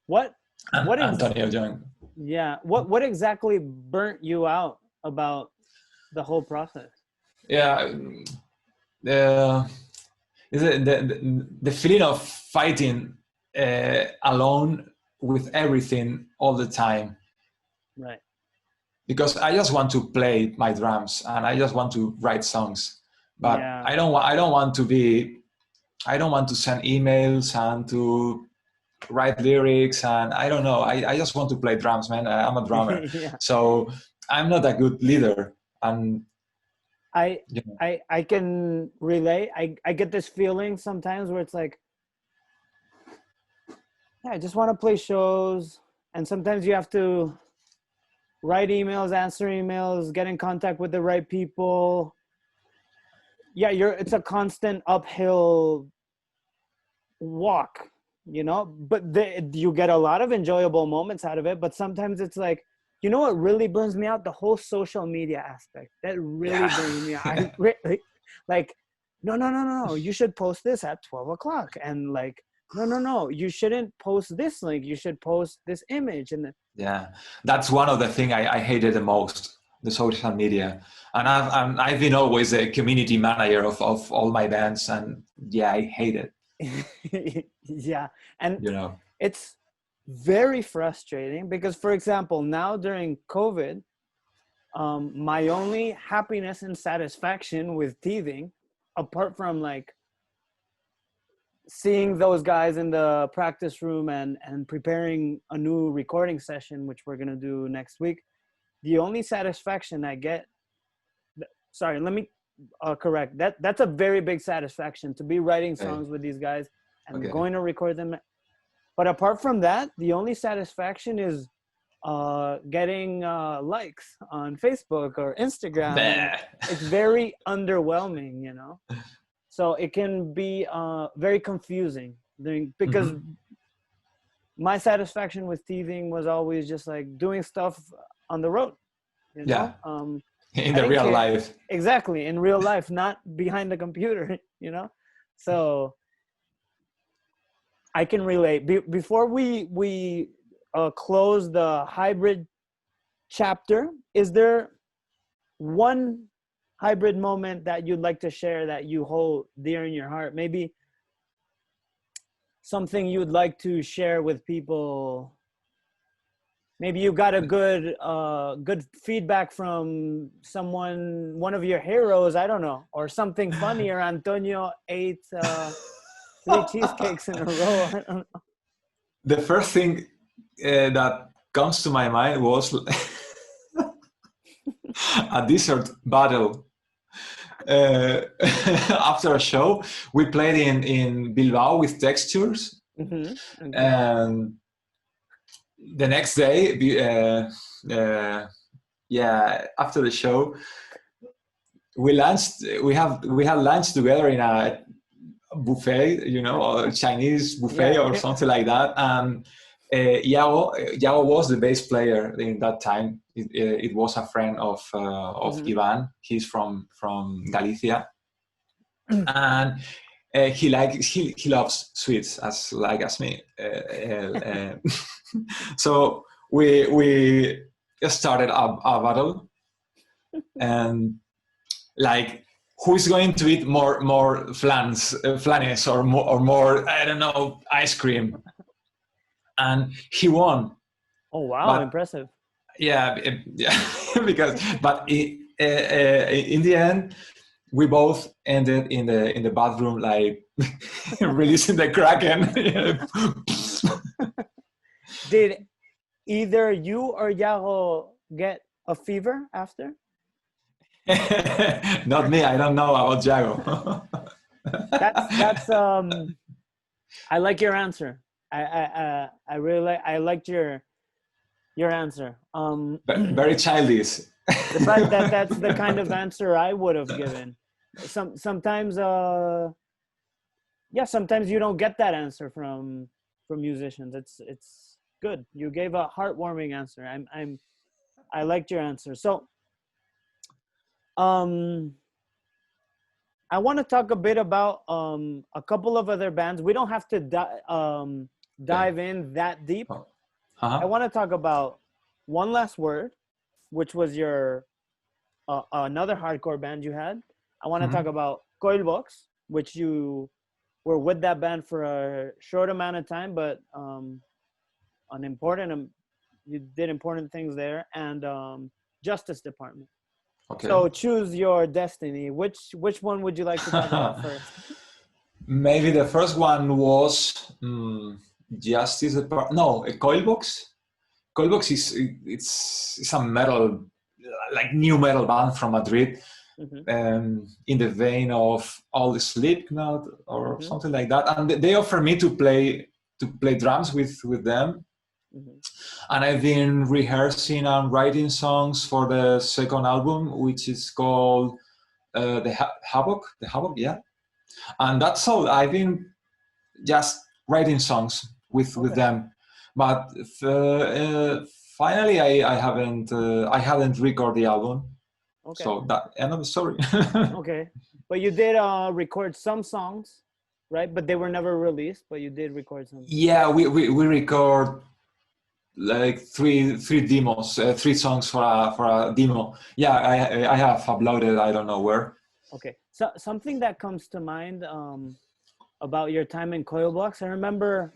What Antonio joined. Yeah. What exactly burnt you out about the whole process? Yeah. The feeling of fighting alone with everything all the time. Right. Because I just want to play my drums and I just want to write songs, but Yeah. I don't want to send emails and to write lyrics, and I don't know. I just want to play drums, man. I'm a drummer. Yeah. So I'm not a good leader. And I can relate. I get this feeling sometimes where it's like, yeah, I just want to play shows, and sometimes you have to write emails, answer emails, get in contact with the right people. Yeah, it's a constant uphill walk, but you get a lot of enjoyable moments out of it. But sometimes it's like, what really burns me out? The whole social media aspect. That really burns me out. I really, like, no. You should post this at 12 o'clock. And like, no. You shouldn't post this link. You should post this image. And that's one of the things I hated the most, the social media. And I've been always a community manager of all my bands, and I hate it. Yeah, and it's very frustrating because, for example, now during COVID, my only happiness and satisfaction with teething, apart from like seeing those guys in the practice room and preparing a new recording session, which we're gonna do next week, the only satisfaction I get, sorry, let me correct that. That's a very big satisfaction to be writing songs with these guys and going to record them. But apart from that, the only satisfaction is getting likes on Facebook or Instagram. It's very underwhelming, So it can be very confusing because my satisfaction with teething was always just like doing stuff on the road, in the real life. Exactly, in real life, not behind the computer, So I can relate. Before we close the hybrid chapter, is there one hybrid moment that you'd like to share that you hold dear in your heart? Maybe something you'd like to share with people. Maybe you got a good feedback from one of your heroes, I don't know, or something funny, or Antonio ate 3 cheesecakes in a row. I don't know. The first thing that comes to my mind was a dessert battle. After a show, we played in Bilbao with Textures, and the next day, after the show, we lunched. We had lunch together in a buffet, or Chinese buffet or something like that. And Iago was the bass player in that time. It was a friend of Ivan. He's from Galicia, and he loves sweets as me. So we started a battle, and like, who's going to eat more flanes or more I don't know, ice cream, and he won. Oh wow, impressive. Yeah, but in the end, we both ended in the bathroom, like releasing the Kraken. Did either you or Iago get a fever after? Not me. I don't know about Iago. That's I like your answer. I really liked your answer. Very childish. The fact that that's the kind of answer I would have given. Sometimes sometimes you don't get that answer from from musicians. It's good. You gave a heartwarming answer. I liked your answer. So I want to talk a bit about a couple of other bands. We don't have to dive in that deep. I want to talk about One Last Word, which was your another hardcore band you had. I want to talk about Coilbox, which you were with that band for a short amount of time, but you did important things there, and Justice Department. Okay. So choose your destiny. Which one would you like to talk about first? Maybe the first one was Justice Department. No, a Coilbox. Coilbox it's a metal, like new metal band from Madrid, in the vein of all the Slipknot or something like that. And they offered me to play drums with them. And I've been rehearsing and writing songs for the second album, which is called the Havoc, yeah. And that's all. I've been just writing songs with them, but finally I haven't recorded the album. Okay. So that end of the story. Okay, but you did record some songs, right? But they were never released. But you did record some. Yeah, we record like three demos, 3 songs for a demo. Yeah, I have uploaded. I don't know where. Okay, so something that comes to mind about your time in Coilbox. I remember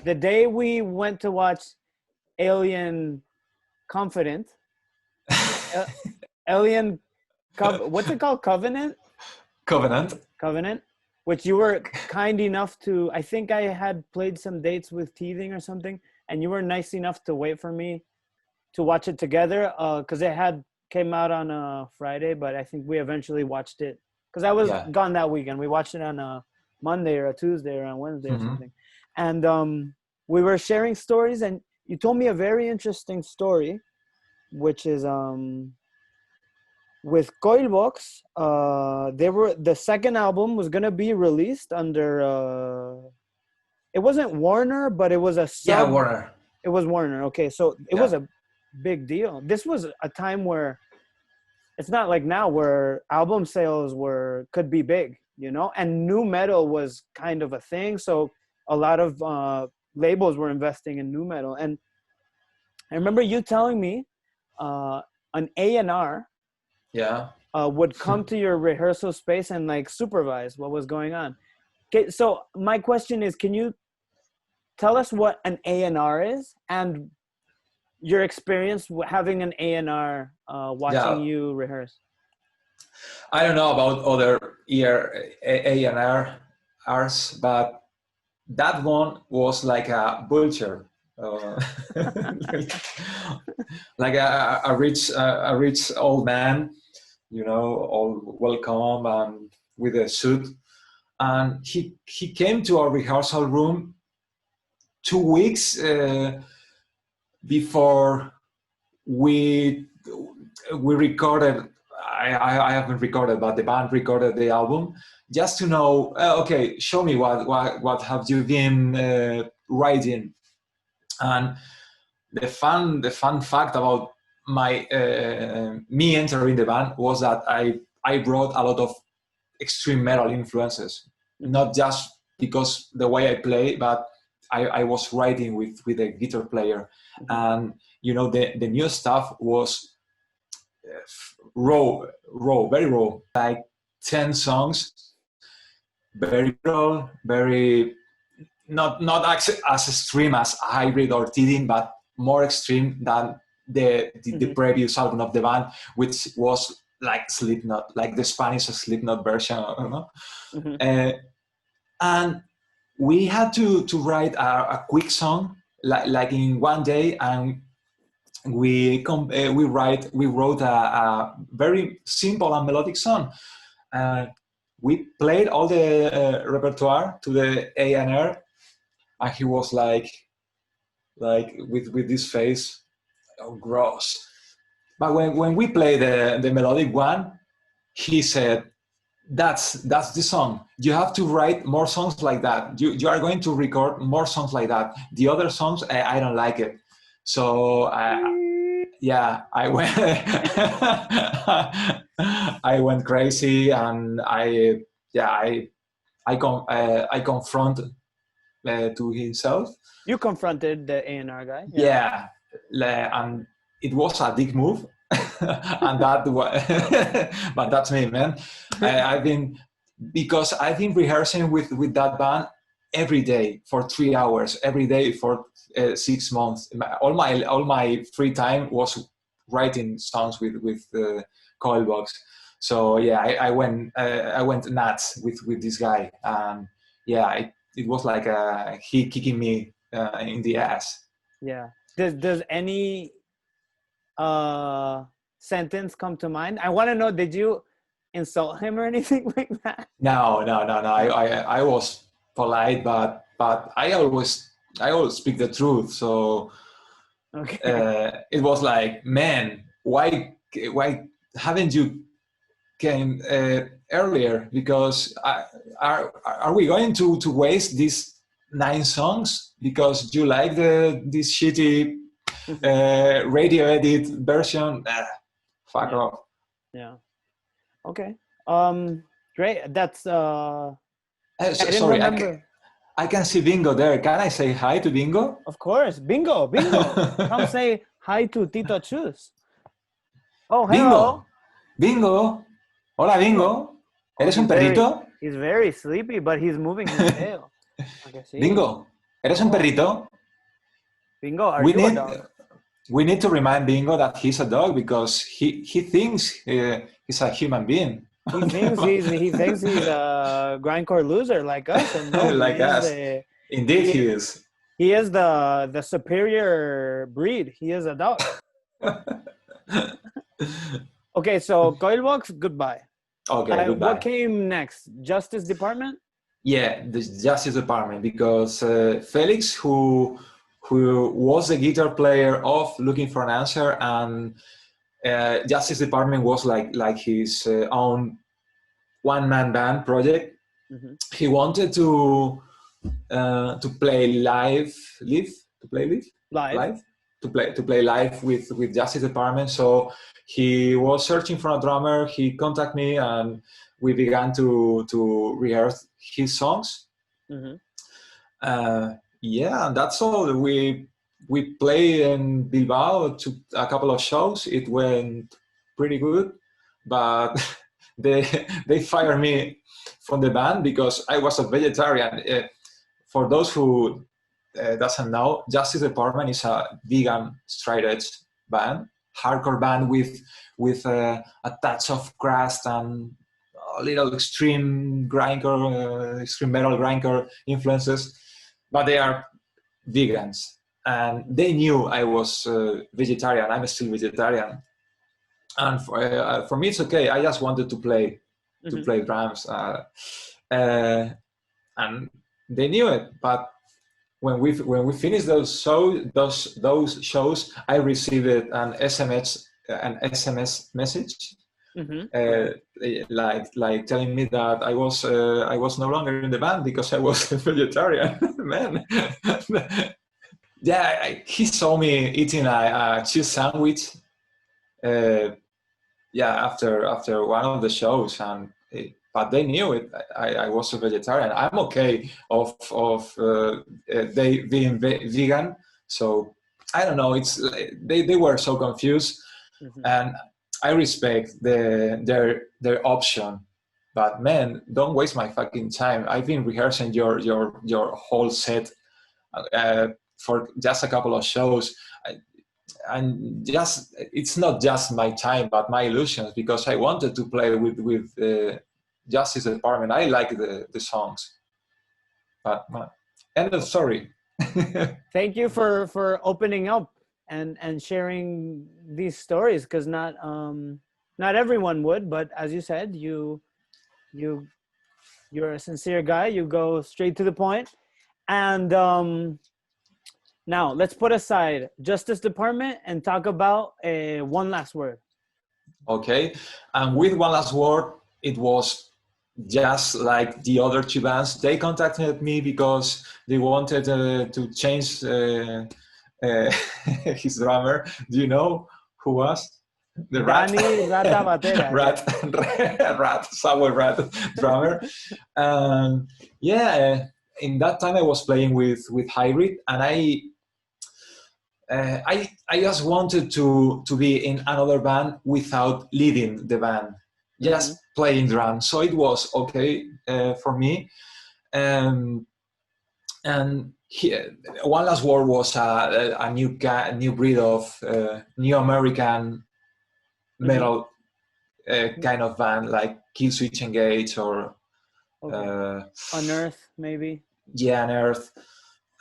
the day we went to watch Alien Confident. Alien, what's it called? Covenant, which you were kind enough to, I think I had played some dates with Teething or something, and you were nice enough to wait for me to watch it together, because it came out on a Friday, but I think we eventually watched it, because I was gone that weekend. We watched it on a Monday or a Tuesday or on Wednesday or something. And we were sharing stories, and you told me a very interesting story, which is with Coilbox, the second album was gonna be released under it wasn't Warner, but it was Warner. It was Warner. Okay, so it was a big deal. This was a time where it's not like now where album sales could be big, and nu metal was kind of a thing. So a lot of labels were investing in nu metal, and I remember you telling me an A&R would come to your rehearsal space and like supervise what was going on. Okay, so my question is, can you tell us what an A&R is and your experience having an A&R watching you rehearse? I don't know about other A&Rs, but that one was like a vulture. Like a rich old man, all welcome and with a suit, and he came to our rehearsal room 2 weeks before we recorded. I haven't recorded, but the band recorded the album, just to know. Okay, show me what have you been writing. And the fun fact about me entering the band was that I brought a lot of extreme metal influences, not just because the way I play, but I was writing with a guitar player, and the new stuff was raw, very raw, like 10 songs, very raw, very not as extreme as Hybrid or Teething, but more extreme than the previous album of the band, which was like Slipknot, like the Spanish Slipknot version, and we had to write a quick song like in one day, and we wrote a very simple and melodic song. We played all the repertoire to the A&R, and he was like with this face, oh, gross. But when we played the melodic one, he said, that's the song. You have to write more songs like that. You are going to record more songs like that. The other songs, I don't like it. So yeah, I went I went crazy, and I confront to himself. You confronted the A&R guy. Yeah, and it was a big move, and that but that's me, man. I've been because I've been rehearsing with that band every day for 3 hours, every day for 6 months. All my free time was writing songs with Coilbox. So yeah, I went nuts with this guy, and yeah, it was like he kicking me in the ass. Yeah. Does any sentence come to mind? I want to know, did you insult him or anything like that? No. I was polite, but I always speak the truth. So it was like, man, why haven't you came earlier? Because are we going to waste these 9 songs because you like this shitty radio edit version? Fuck off. Yeah. Okay. Great. That's I didn't sorry, remember. I can see Bingo there. Can I say hi to Bingo? Of course. Bingo. Come say hi to Tito Chus. Oh, hello. Bingo. Hola, Bingo. ¿Eres un perrito? He's very sleepy, but he's moving his tail. Okay, Bingo. ¿Eres un perrito? Bingo, are you a dog? We need to remind Bingo that he's a dog because he thinks he's a human being. He thinks he's a grindcore loser like us. And no, like us. Indeed, he is. He is the superior breed. He is a dog. Okay, so Coilbox, goodbye. Okay, goodbye. What came next? Justice Department? Yeah, the Justice Department, because Felix, who was the guitar player of Looking for an Answer, and Justice Department was like his own one-man band project. Mm-hmm. He wanted to play live with Justice Department. So he was searching for a drummer. He contacted me, and we began to rehearse his songs. Mm-hmm. Yeah, and that's all. We played in Bilbao to a couple of shows. It went pretty good, but they fired me from the band because I was a vegetarian. For those who doesn't know, Justice Department is a vegan straight edge band, hardcore band with a touch of crust and a little extreme grindcore, extreme metal grindcore influences, but they are vegans, and they knew I was vegetarian. I'm still vegetarian, and for me it's okay. I just wanted to play drums, and they knew it. But when we finished those shows, I received an SMS message. Mm-hmm. Like telling me that I was no longer in the band because I was a vegetarian. Man. Yeah, he saw me eating a cheese sandwich. After one of the shows, but they knew it. I was a vegetarian. I'm okay of they being vegan. So I don't know. It's they were so confused, mm-hmm. and I respect their option, but man, don't waste my fucking time. I've been rehearsing your whole set for just a couple of shows, and just it's not just my time, but my illusions, because I wanted to play with Justice Department. I like the songs, but end of story. Thank you for opening up and sharing these stories, because not everyone would, but as you said, you're a sincere guy. You go straight to the point. And now let's put aside Justice Department and talk about One Last Word. Okay, and with One Last Word, it was just like the other two bands, they contacted me because they wanted to change his drummer. Do you know who was? The Rat? Danny Rata Batera, Rat, Rat, Subway Rat drummer. And yeah, in that time I was playing with Hybrid, and I just wanted to be in another band without leading the band, just playing drums. So it was okay for me. And One Last Word was a new breed of new American metal kind of band, like Killswitch Engage or Unearth, maybe. Yeah, Unearth.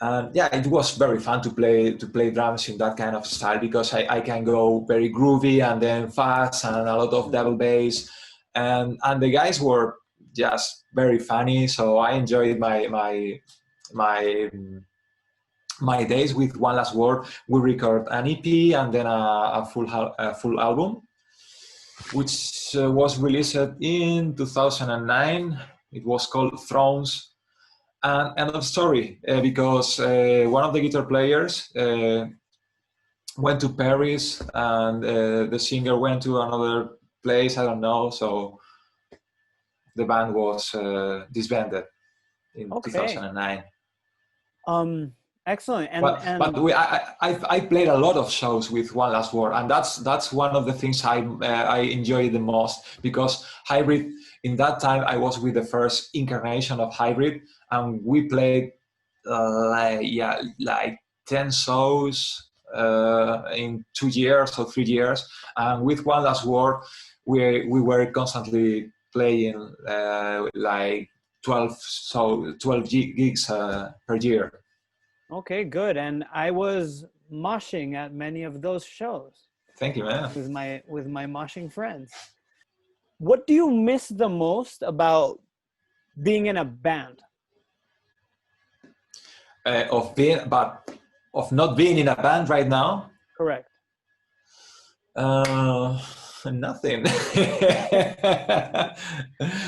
And yeah, it was very fun to play drums in that kind of style, because I can go very groovy and then fast and a lot of double bass, and the guys were just very funny. So I enjoyed my days with One Last Word. We record an EP and then a full album, which was released in 2009. It was called Thrones. And end of story, because one of the guitar players went to Paris, and the singer went to another place, I don't know, so the band was disbanded in 2009. Excellent. I played a lot of shows with One Last Word, and that's one of the things I enjoy the most, because Hybrid, in that time I was with the first incarnation of Hybrid, and we played like 10 shows in 2 years or 3 years, and with One Last Word we were constantly playing like 12 gigs per year. Okay, good. And I was moshing at many of those shows. Thank you, man. With my moshing friends. What do you miss the most about being in a band? Of not being in a band right now? Correct. Nothing.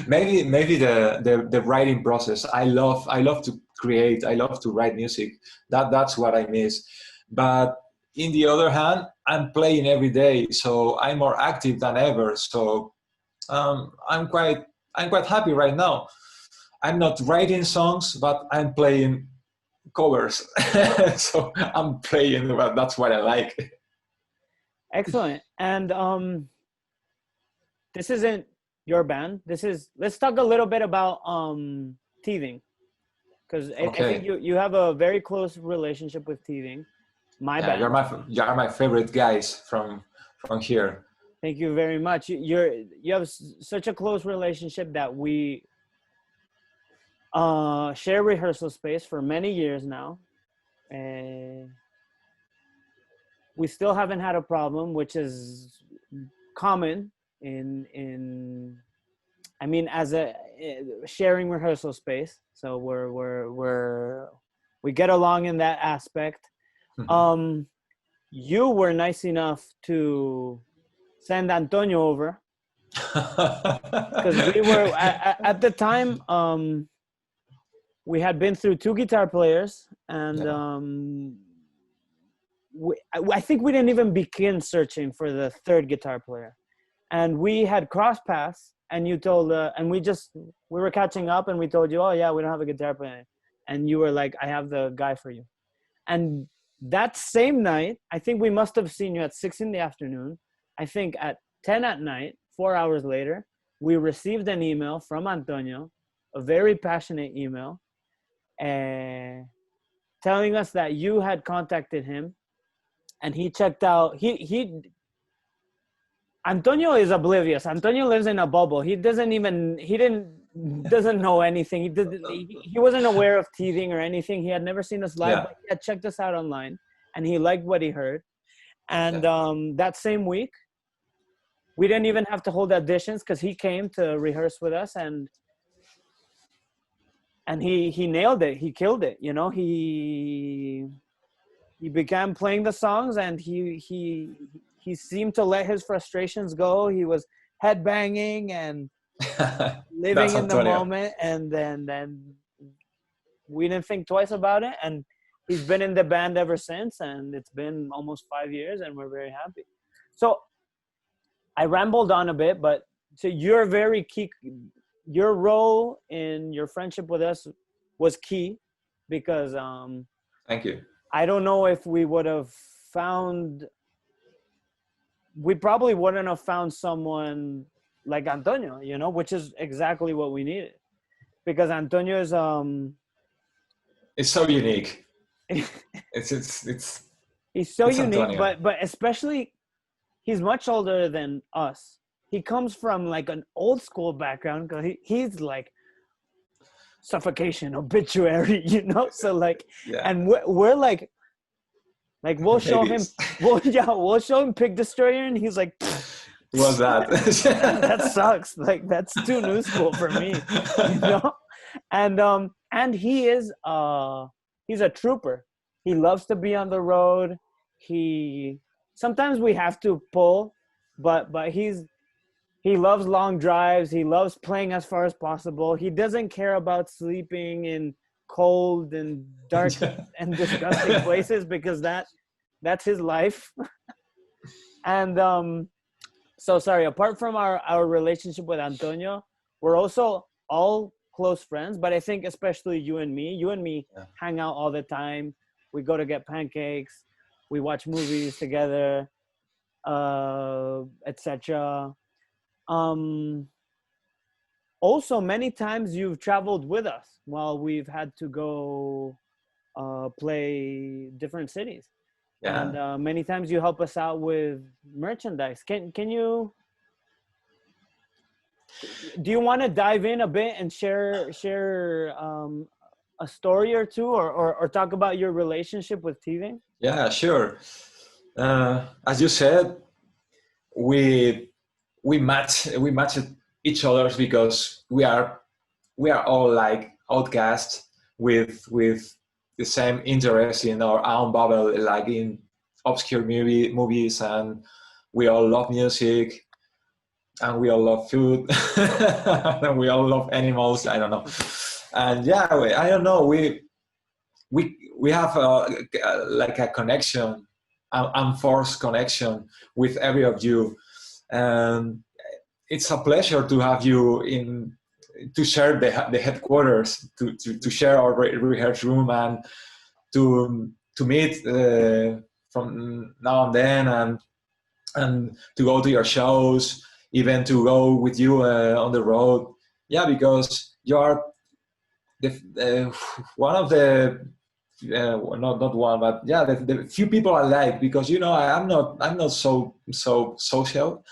maybe the writing process. I love to create. I love to write music. That's what I miss. But in the other hand, I'm playing every day, so I'm more active than ever. So I'm quite happy right now. I'm not writing songs, but I'm playing covers. So I'm playing, but that's what I like. Excellent. And this isn't your band. Let's talk a little bit about Teething, because I think you have a very close relationship with Teething. Band. You're my favorite guys from here. Thank you very much. You have such a close relationship that we share rehearsal space for many years now. We still haven't had a problem, which is common as a sharing rehearsal space. So we get along in that aspect. Mm-hmm. You were nice enough to send Antonio over, because we were at the time we had been through 2 guitar players, and I think we didn't even begin searching for the 3rd guitar player, and we had cross paths, and you told and we were catching up, and we told you, oh yeah, we don't have a guitar player, and you were like, I have the guy for you. And that same night, I think we must have seen you at 6 p.m. I think at 10 p.m, 4 hours later, we received an email from Antonio, a very passionate email, telling us that you had contacted him, and he checked out. Antonio is oblivious. Antonio lives in a bubble. He doesn't know anything. He wasn't aware of Teething or anything. He had never seen us live, but he had checked us out online, and he liked what he heard. And that same week, we didn't even have to hold auditions, because he came to rehearse with us, and he nailed it. He killed it. You know, he began playing the songs, and he seemed to let his frustrations go. He was headbanging, and living That's in the Antonio. moment, and then we didn't think twice about it, and he's been in the band ever since, and it's been almost 5 years, and we're very happy. So I rambled on a bit, but so you're very key. Your role in your friendship with us was key, because Thank you. I don't know if we would have found, we probably wouldn't have found someone like Antonio, you know, which is exactly what we needed, because Antonio is It's so unique. It's he's so it's unique, Antonio. but especially he's much older than us. He comes from like an old school background, because he's like Suffocation, Obituary, you know. So like, Yeah. and we're like we'll show him, Babies. we'll show him Pig Destroyer, and he's like, What's that? that sucks. Like, that's too new school for me, you know. And he is he's a trooper. He loves to be on the road. He sometimes we have to pull, but he loves long drives. He loves playing as far as possible. He doesn't care about sleeping in cold and dark and disgusting places, because that's his life. And so sorry, apart from our relationship with Antonio, we're also all close friends, but I think especially you and me Yeah. hang out all the time. We go to get pancakes, we watch movies together, etc. Also, many times you've traveled with us while we've had to go play different cities. Yeah. And many times you help us out with merchandise. Can you, do you want to dive in a bit and share a story or two, or talk about your relationship with TV? Yeah, sure. As you said, we match each other because we are all like outcasts with the same interest in our own bubble, like in obscure movies, and we all love music, and we all love food, and we all love animals. I don't know, and yeah, I don't know. We have like a connection, an unforced connection with every of you, and it's a pleasure to have you in, to share the headquarters, to share our rehearsal room, and to meet from now and then, and to go to your shows, even to go with you on the road. Yeah, because you are one of the not one, but yeah, the few people I like, because you know I'm not so social,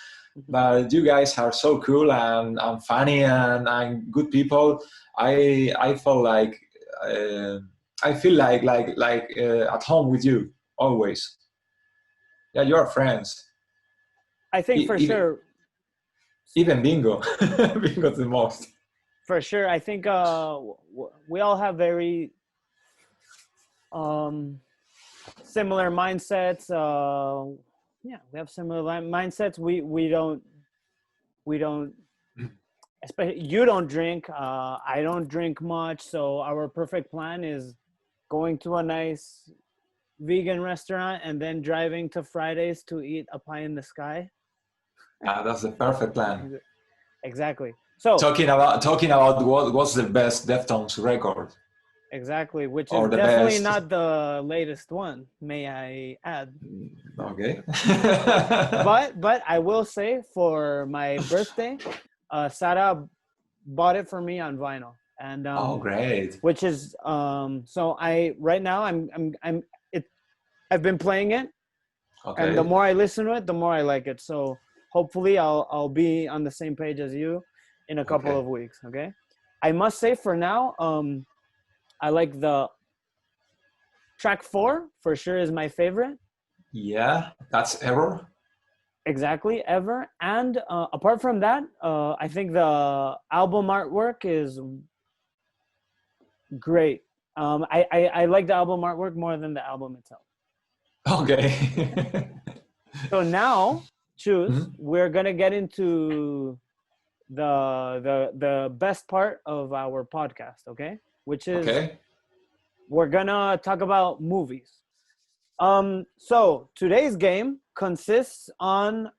but you guys are so cool and funny and good people. I feel like at home with you always. Yeah, you're friends. I think for Even sure. Bingo, Bingo's the most. For sure, I think we all have very similar mindsets. Yeah, we have similar mindsets. We don't, especially you don't drink. I don't drink much. So our perfect plan is going to a nice vegan restaurant and then driving to Fridays to eat a pie in the sky. Yeah, that's the perfect plan. Exactly. So talking about what's the best Deftones record. Exactly, which Or is the definitely best. not the latest one, may I add. Okay. But I will say, for my birthday, Sarah bought it for me on vinyl, and Oh, great. which is so I right now I've been playing it, Okay. and the more I listen to it, the more I like it. So hopefully I'll be on the same page as you in a couple of weeks. Okay. I must say, for now, I like the track 4 for sure is my favorite. Yeah, that's Error. Exactly, Ever. And apart from that, I think the album artwork is great. I like the album artwork more than the album itself. Okay. So now, Chus, we're gonna get into the best part of our podcast, okay? Which is Okay. we're gonna talk about movies. So today's game consists on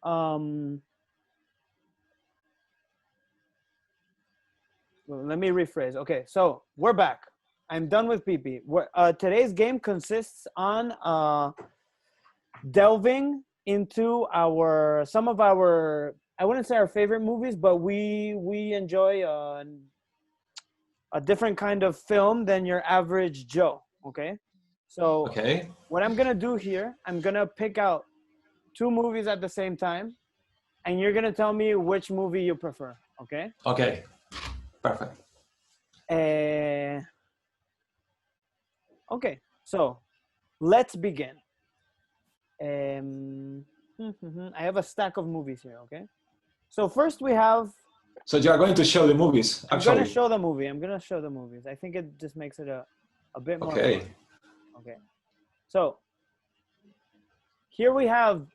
let me rephrase. Okay, so we're back. I'm done with PP. Today's game consists on delving into some of our, I wouldn't say our favorite movies, but we enjoy a different kind of film than your average Joe. Okay, so Okay. what I'm gonna do here, I'm gonna pick out two movies at the same time, and you're gonna tell me which movie you prefer. Okay. Okay. Perfect. Okay, so let's begin. I have a stack of movies here, okay? So first we have... So you are going to show the movies, I'm actually. going to show the movie. I'm going to show the movies. I think it just makes it a bit more Okay. fun. Okay. So here we have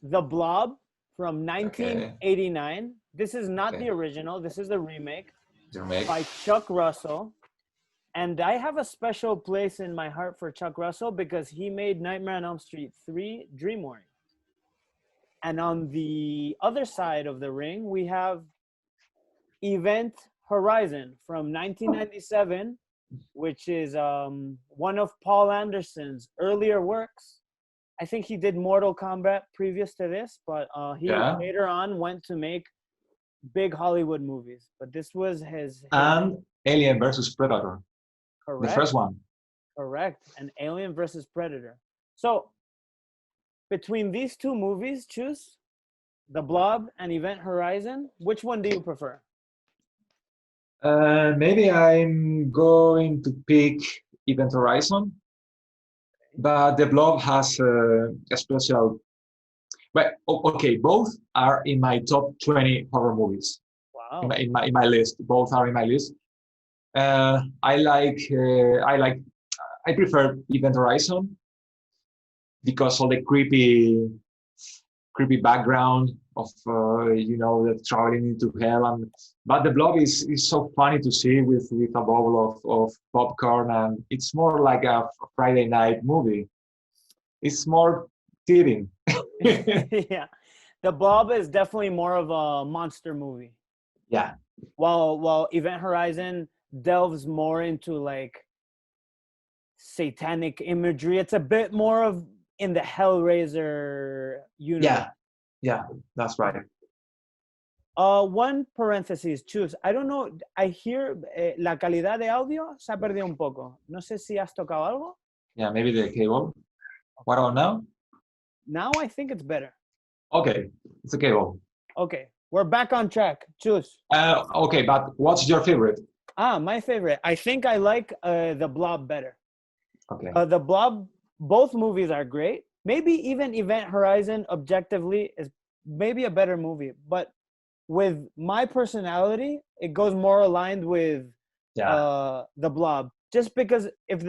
The Blob from 1989. Okay. This is not the original. This is the remake. By Chuck Russell. And I have a special place in my heart for Chuck Russell because he made Nightmare on Elm Street 3 Dream Warning. And on the other side of the ring, we have Event Horizon from 1997, which is one of Paul Anderson's earlier works. I think he did Mortal Kombat previous to this, but he later on went to make big Hollywood movies. But this was his and Alien versus Predator. Correct. The first one. Correct. And Alien versus Predator. So between these two movies, Chus, The Blob and Event Horizon, which one do you prefer? Maybe I'm going to pick Event Horizon, but The Blob has a special... But okay, both are in my top 20 horror movies. Wow. In my list. Both are in my list. I prefer Event Horizon because of the creepy background of the traveling into hell, but The Blob is so funny to see with a bowl of popcorn, and it's more like a Friday night movie. It's more kidding. Yeah, The Blob is definitely more of a monster movie. Yeah. While Event Horizon delves more into like satanic imagery, it's a bit more of in the Hellraiser universe. Yeah, that's right. One parenthesis, Chus. I don't know. I hear la calidad de audio se ha perdido un poco. No sé si has tocado algo. Yeah, maybe the cable. What about now? Now I think it's better. Okay, it's a cable. Okay, we're back on track. Chus. Okay, but what's your favorite? My favorite. I think I like The Blob better. Okay. The Blob, both movies are great. Maybe even Event Horizon objectively is maybe a better movie, but with my personality, it goes more aligned with The Blob. Just because if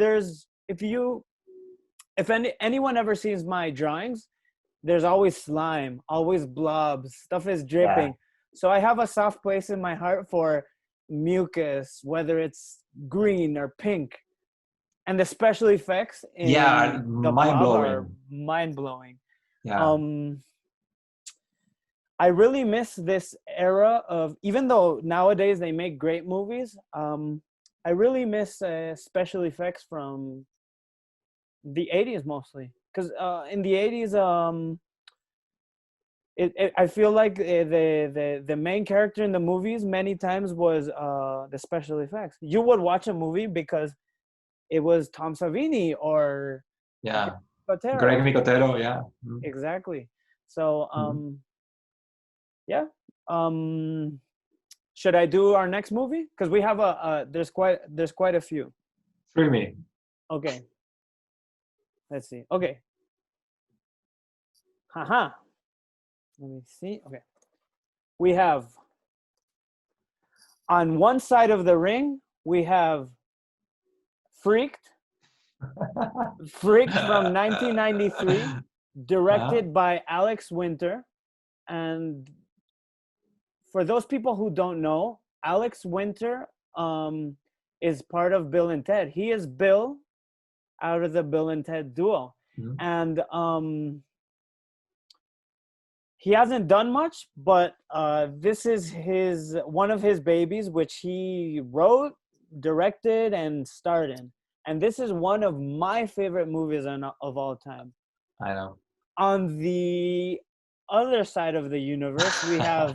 anyone ever sees my drawings, there's always slime, always blobs, stuff is dripping. So I have a soft place in my heart for mucus, whether it's green or pink. And the special effects in The Blob are mind-blowing. Yeah. I really miss this era of, even though nowadays they make great movies, I really miss special effects from the 80s mostly. Because in the 80s, I feel like the main character in the movies many times was the special effects. You would watch a movie because it was Tom Savini or Greg Nicotero, yeah. Exactly. So should I do our next movie? Because we have there's quite a few. Thrill me. Okay. Let's see. Okay. Haha. Let me see. Okay. We have on one side of the ring, we have Freaked from 1993, directed by Alex Winter. And for those people who don't know, Alex Winter is part of Bill and Ted. He is Bill out of the Bill and Ted duo. Mhm. And he hasn't done much, but this is one of his babies, which he wrote, directed, and starred in. And this is one of my favorite movies of all time. I know. On the other side of the universe, we have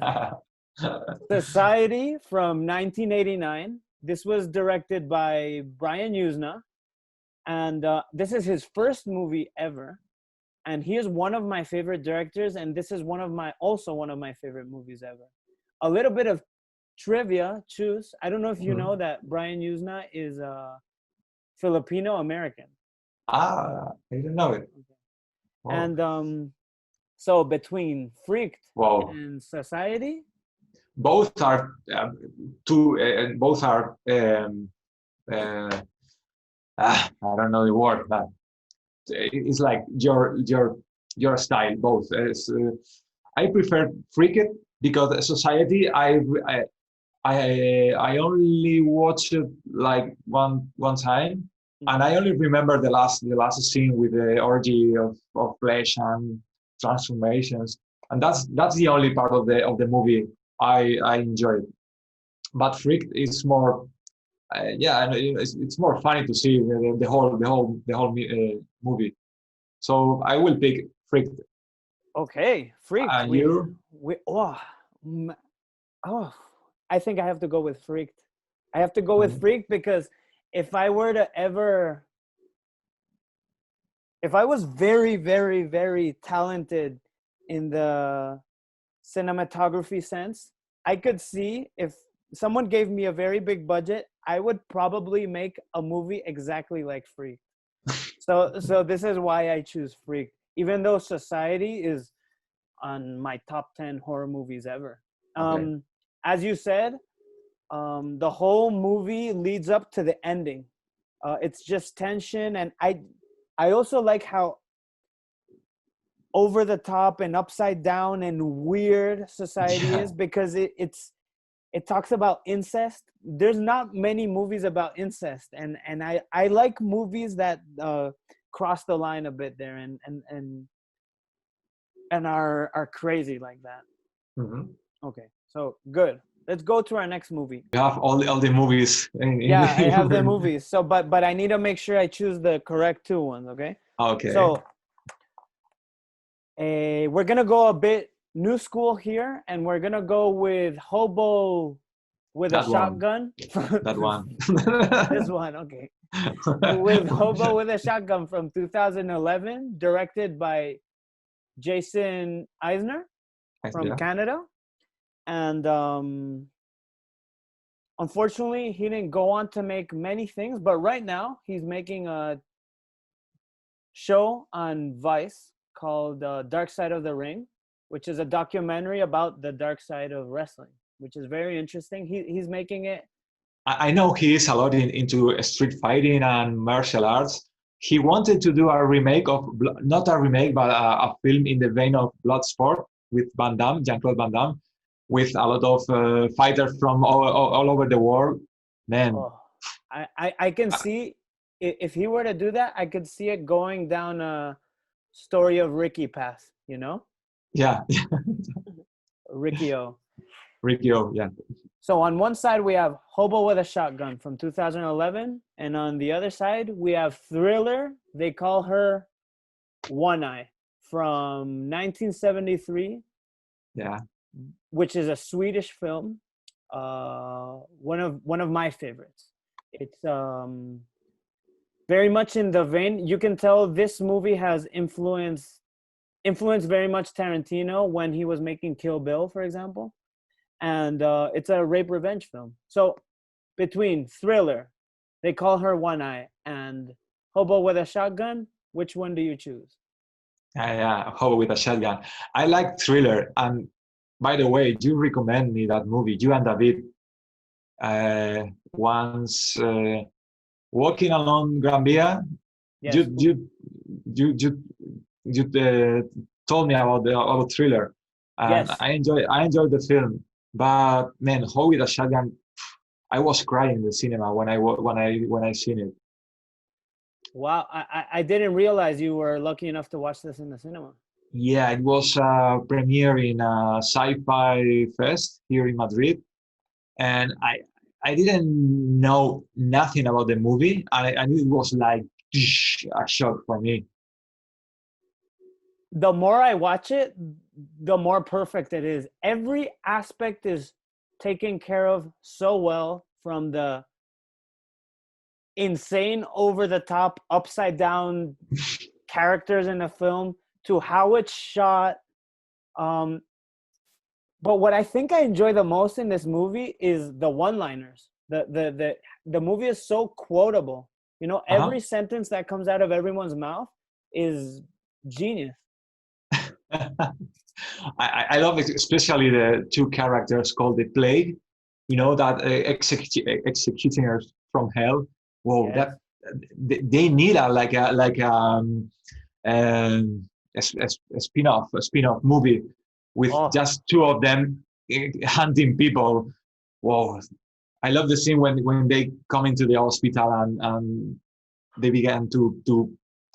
Society from 1989. This was directed by Brian Usna, and this is his first movie ever. And he is one of my favorite directors, and this is also one of my favorite movies ever. A little bit of trivia, Chus. I don't know if you know that Brian Usna is Filipino American. I didn't know it. Okay. Wow. And so between Freaked Wow. and Society, Both are both are I don't know the word, but it's like your style. Both. I prefer Freaked because Society I only watched it like one time, and I only remember the last scene with the orgy of flesh and transformations, and that's the only part of the movie I enjoyed. But Freaked is more, and it's more funny to see the whole movie. So I will pick Freaked. okay, Freaked. And you? I think I have to go with Freaked. I have to go with Freaked because if I was very, very, very talented in the cinematography sense, I could see if someone gave me a very big budget, I would probably make a movie exactly like Freaked. So this is why I choose Freaked, even though Society is on my top 10 horror movies ever. Okay. As you said, the whole movie leads up to the ending. It's just tension, and I also like how over the top and upside down and weird Society is, because it talks about incest. There's not many movies about incest, and I like movies that cross the line a bit there and are crazy like that. Okay, so good. Let's go to our next movie. You have all the movies. Yeah, I have the movies. So, but I need to make sure I choose the correct two ones. Okay. Okay. So, we're gonna go a bit new school here, and we're gonna go with Hobo with a Shotgun. That one. This one, okay. With Hobo with a Shotgun from 2011, directed by Jason Eisner from Canada. And unfortunately, he didn't go on to make many things, but right now he's making a show on Vice called Dark Side of the Ring, which is a documentary about the dark side of wrestling, which is very interesting. He's making it. I know he is a lot into street fighting and martial arts. He wanted to do a remake of, not a remake, but a film in the vein of Bloodsport with Van Damme, Jean-Claude Van Damme, with a lot of fighters from all over the world. Man, I can see, if he were to do that, I could see it going down a story of Ricky path, you know? Yeah. Ricky-O, yeah. So on one side, we have Hobo with a Shotgun from 2011. And on the other side, we have Thriller. They call her One Eye from 1973. Yeah. Which is a Swedish film. One of my favorites. It's very much in the vein. You can tell this movie has influenced very much Tarantino when he was making Kill Bill, for example. And it's a rape revenge film. So between Thriller, They Call Her One Eye, and Hobo with a Shotgun, which one do you choose? Yeah, Hobo with a Shotgun. I like Thriller. And by the way, you recommend me that movie, you and David, once walking along Gran Via. Yes. You told me about Thriller, and yes. I enjoyed the film. But man, How with a Shotgun, I was crying in the cinema when I seen it. Wow, I didn't realize you were lucky enough to watch this in the cinema. Yeah, it was premiere in Sci-Fi Fest here in Madrid, and I didn't know nothing about the movie, and it was like a shock for me. The more I watch it, the more perfect it is. Every aspect is taken care of so well, from the insane, over the top, upside down characters in the film to how it's shot. Um, but what I think I enjoy the most in this movie is the one-liners. The movie is so quotable. You know, Uh-huh. every sentence that comes out of everyone's mouth is genius. I love it, especially the two characters called the Plague. You know that executioners from hell. Whoa, Yes. that they need a spin-off movie with Oh, just two of them hunting people. Whoa, I love the scene when they come into the hospital and they began to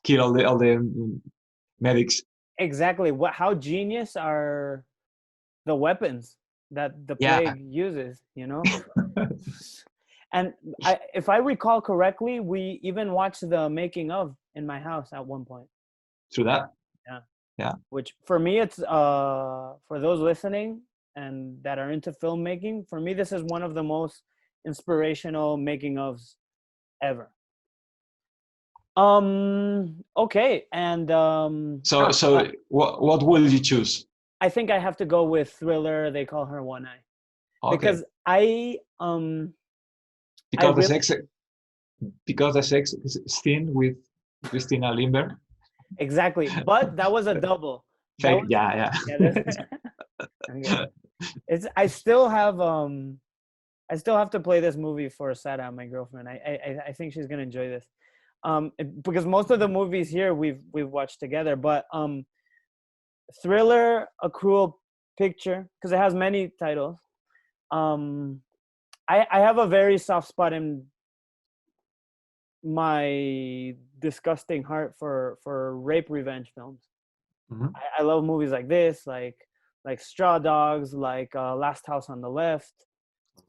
kill all the medics. exactly. How genius are the weapons that the Yeah, plague uses, you know? And if I recall correctly, we even watched the making of in my house at one point. through that. Yeah. Yeah. Which for me, it's for those listening and that are into filmmaking, for me, this is one of the most inspirational making ofs ever. Okay. And So what will you choose? I think I have to go with Thriller. They Call Her One Eye, Okay, because I because the really, sex because the sex scene with Christina Lindbergh. exactly, but that was a double. That Fake, was, yeah, yeah. yeah. Okay. It's I still have to play this movie for Sarah, my girlfriend. I think she's gonna enjoy this. Because most of the movies here we've watched together, but Thriller, A Cruel Picture, because it has many titles. Um, I have a very soft spot in my disgusting heart for rape revenge films. Mhm. I love movies like this, like Straw Dogs, like Last House on the Left,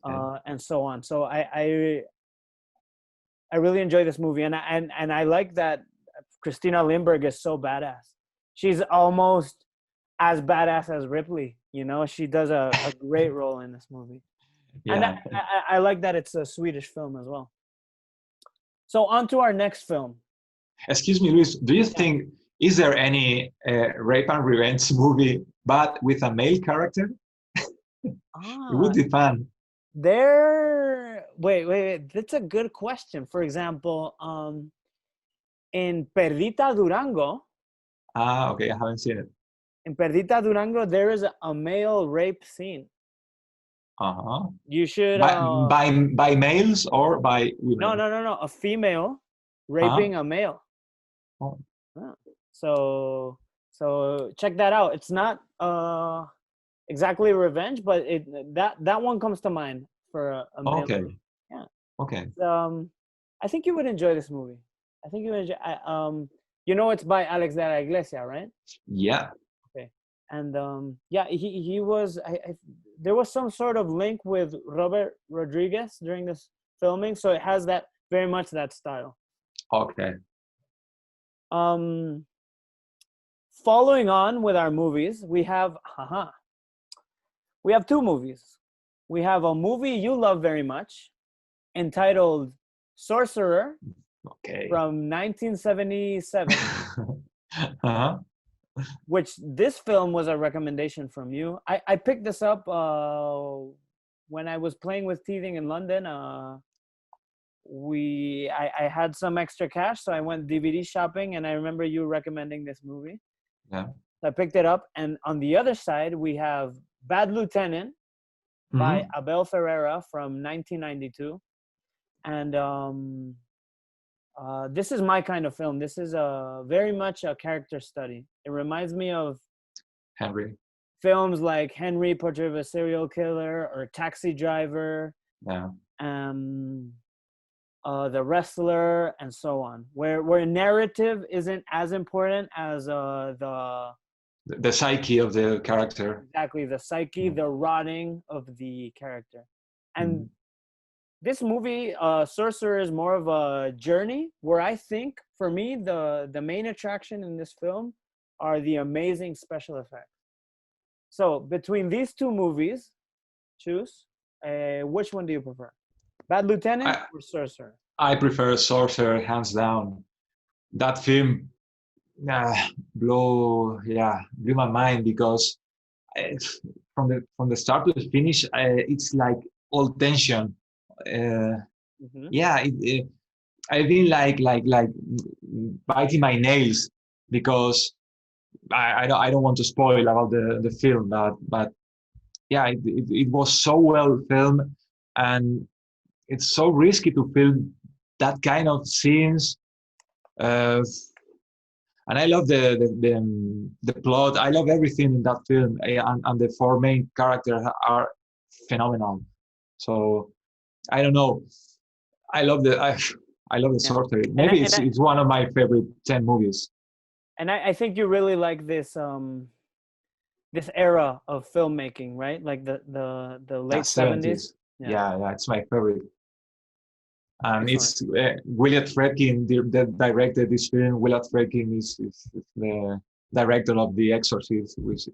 Okay. and so on. So I really enjoy this movie, and I like that Christina Lindbergh is so badass. She's almost as badass as Ripley. You know, she does a great role in this movie, and Yeah. I like that it's a Swedish film as well. So on to our next film. Excuse me, Luis. Do you Yeah. think is there any rape and revenge movie but with a male character? It would Ah, be fun. wait. That's a good question. For example, in Perdita Durango, Ah, okay. I haven't seen it. there is a male rape scene. Uh-huh. You should By males or by no, women? a female Huh? raping a male. Oh, Yeah. So check that out. It's not exactly revenge, but that one comes to mind for a male. okay. Yeah. Okay. I think you would enjoy this movie. I think you would enjoy. You know, it's by Alex de la Iglesia, right? Yeah. Okay. And yeah, he was. There was some sort of link with Robert Rodriguez during this filming, so it has that very much that style. Okay. Um, Following on with our movies, we have two movies. We have a movie you love very much, entitled Sorcerer Okay. from 1977, Uh-huh. which this film was a recommendation from you. I picked this up when I was playing with teething in London. I had some extra cash, so I went DVD shopping, and I remember you recommending this movie. Yeah. So I picked it up, and on the other side we have Bad Lieutenant by Mm-hmm. Abel Ferreira from 1992, and this is my kind of film. This is very much a character study. It reminds me of Henry. films like Henry, Portrait of a Serial Killer, or Taxi Driver, Yeah. The Wrestler, and so on, where narrative isn't as important as The psyche of the character. exactly the psyche, the rotting of the character. And this movie, Sorcerer, is more of a journey, where I think, for me, the main attraction in this film are the amazing special effects. So between these two movies, choose which one do you prefer? Bad Lieutenant or Sorcerer? I prefer Sorcerer, hands down. That film blew my mind, because from the start to the finish, it's like all tension. I've been like biting my nails, because I don't want to spoil about the film, but yeah, it was so well filmed, and it's so risky to film that kind of scenes. And I love the plot. I love everything in that film, and the four main characters are phenomenal. So I don't know. I love the Sorcerer. Maybe it's one of my favorite 10 movies. And I think you really like this this era of filmmaking, right? Like the late 70s. Yeah, it's my favorite. And excellent. It's Willard Friedkin that directed this film. Willard Friedkin is the director of The Exorcist, which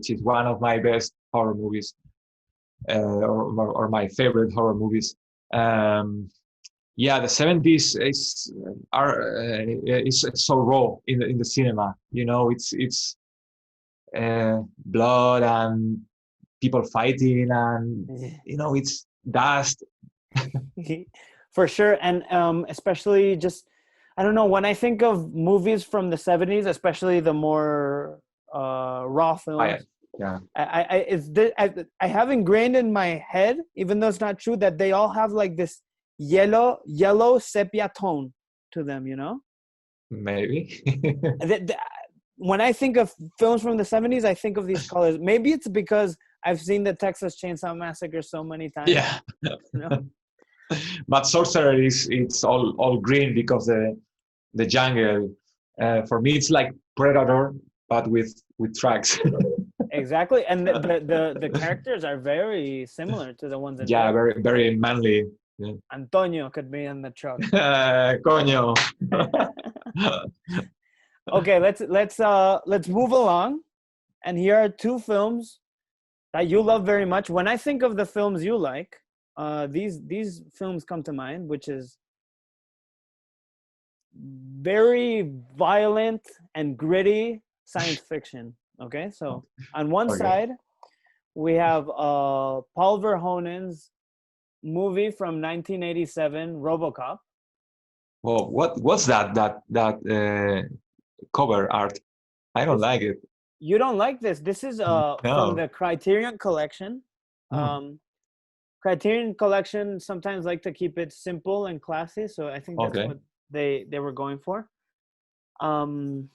is one of my best horror movies, or my favorite horror movies. The 70s is so raw in the cinema. You know, it's blood and people fighting, and you know, it's dust. For sure. And especially just, I don't know, when I think of movies from the 70s, especially the more raw films, I have ingrained in my head, even though it's not true, that they all have like this yellow sepia tone to them, you know? Maybe. When I think of films from the 70s, I think of these colors. Maybe it's because I've seen the Texas Chainsaw Massacre so many times. Yeah. You know? But Sorcerer it's all green, because the jungle. For me, it's like Predator, but with tracks. Exactly, and the characters are very similar to the ones in. Yeah, very very manly. Yeah. Antonio could be in the truck. Coño. Okay, let's move along, and here are two films that you love very much. When I think of the films you like, these films come to mind, which is very violent and gritty science fiction. Okay, so on one side we have Paul Verhoeven's movie from 1987, RoboCop. Well, what's that cover art? I don't like it. You don't like this? This is from the Criterion Collection. Criterion Collection sometimes like to keep it simple and classy, so I think that's what they were going for. And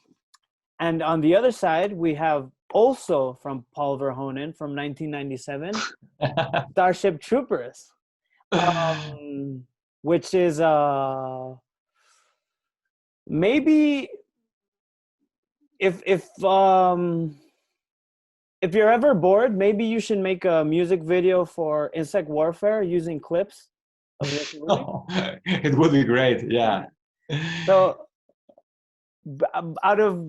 on the other side, we have also from Paul Verhoeven from 1997, Starship Troopers, which is maybe if you're ever bored, maybe you should make a music video for Insect Warfare using clips of this movie. It would be great, yeah. So,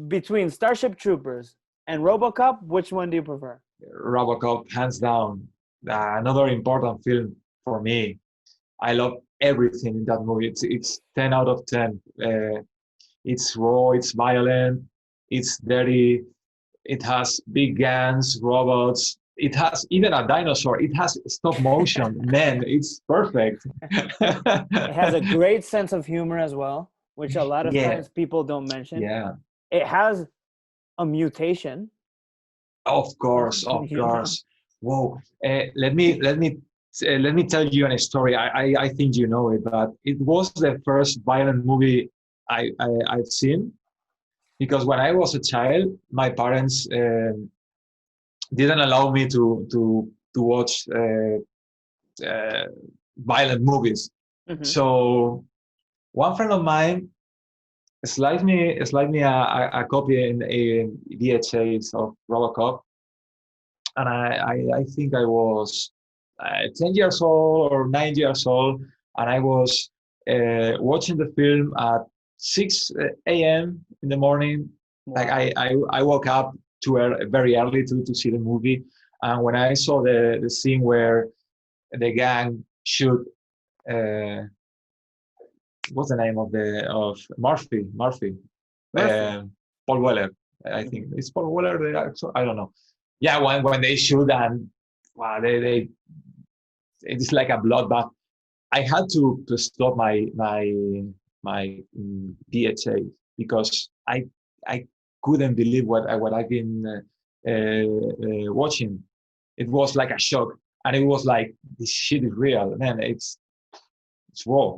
between Starship Troopers and RoboCop, which one do you prefer? RoboCop, hands down. Another important film for me. I love everything in that movie. It's 10 out of 10. It's raw, it's violent, it's dirty. It has big guns, robots. It has even a dinosaur. It has stop motion. Man, it's perfect. It has a great sense of humor as well, which a lot of times people don't mention. Yeah. It has a mutation. Of course. Whoa. Let me tell you a story. I think you know it, but it was the first violent movie I've seen. Because when I was a child, my parents didn't allow me to watch violent movies. Mm-hmm. So one friend of mine slide me a copy in VHS of RoboCop, and I think I was 10 years old or 9 years old, and I was watching the film at 6 a.m. in the morning. Like Wow. I woke up very early to see the movie, and when I saw the scene where the gang shoot what's the name of Murphy, Murphy. Paul Weller. I think Mm-hmm. it's Paul Weller. The actor. I don't know. Yeah, when they shoot and wow, they it's like a bloodbath. I had to stop my DHA because I couldn't believe what I've been watching. It was like a shock, and it was like this shit is real, man. It's raw.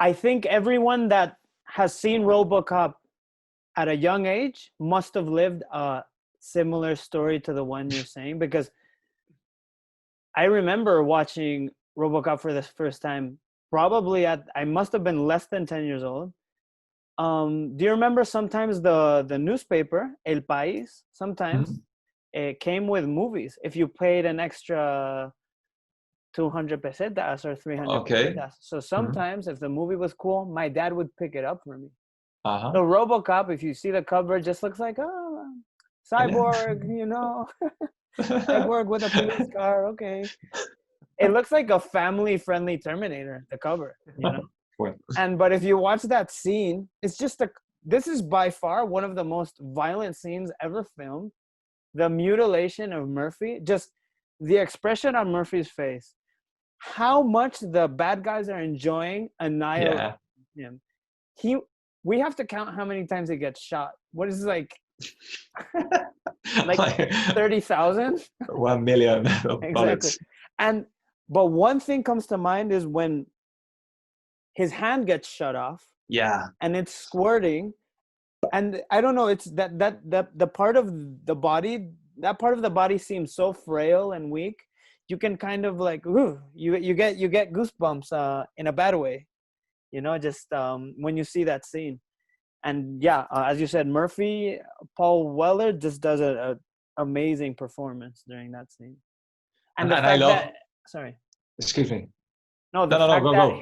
I think everyone that has seen RoboCop at a young age must have lived a similar story to the one you're saying, because I remember watching RoboCop for the first time probably I must have been less than 10 years old. Do you remember sometimes the newspaper El País sometimes Mhm. it came with movies if you paid an extra 200 pesetas or 300 Okay. pesetas. So Mhm. sometimes if the movie was cool, my dad would pick it up for me. Uh-huh. So RoboCop, if you see the cover, just looks like, oh, Yeah. cyborg, cyborg with a police car. Okay, it looks like a family-friendly Terminator. The cover. Well, But if you watch that scene, it's just this is by far one of the most violent scenes ever filmed. The mutilation of Murphy, just the expression on Murphy's face, how much the bad guys are enjoying annihilating yeah. him. We have to count how many times he gets shot. What is it, like Like 30,000? 1 million Exactly. bullets. But one thing comes to mind is when his hand gets shut off Yeah. and it's squirting, and I don't know, it's that the part of the body, that part of the body seems so frail and weak. You can kind of like, ooh, you get goosebumps in a bad way, just when you see that scene. And yeah, as you said, Paul Weller just does a amazing performance during that scene. And the And I fact love. that, sorry, Excuse me. no, the No. fact Go that go.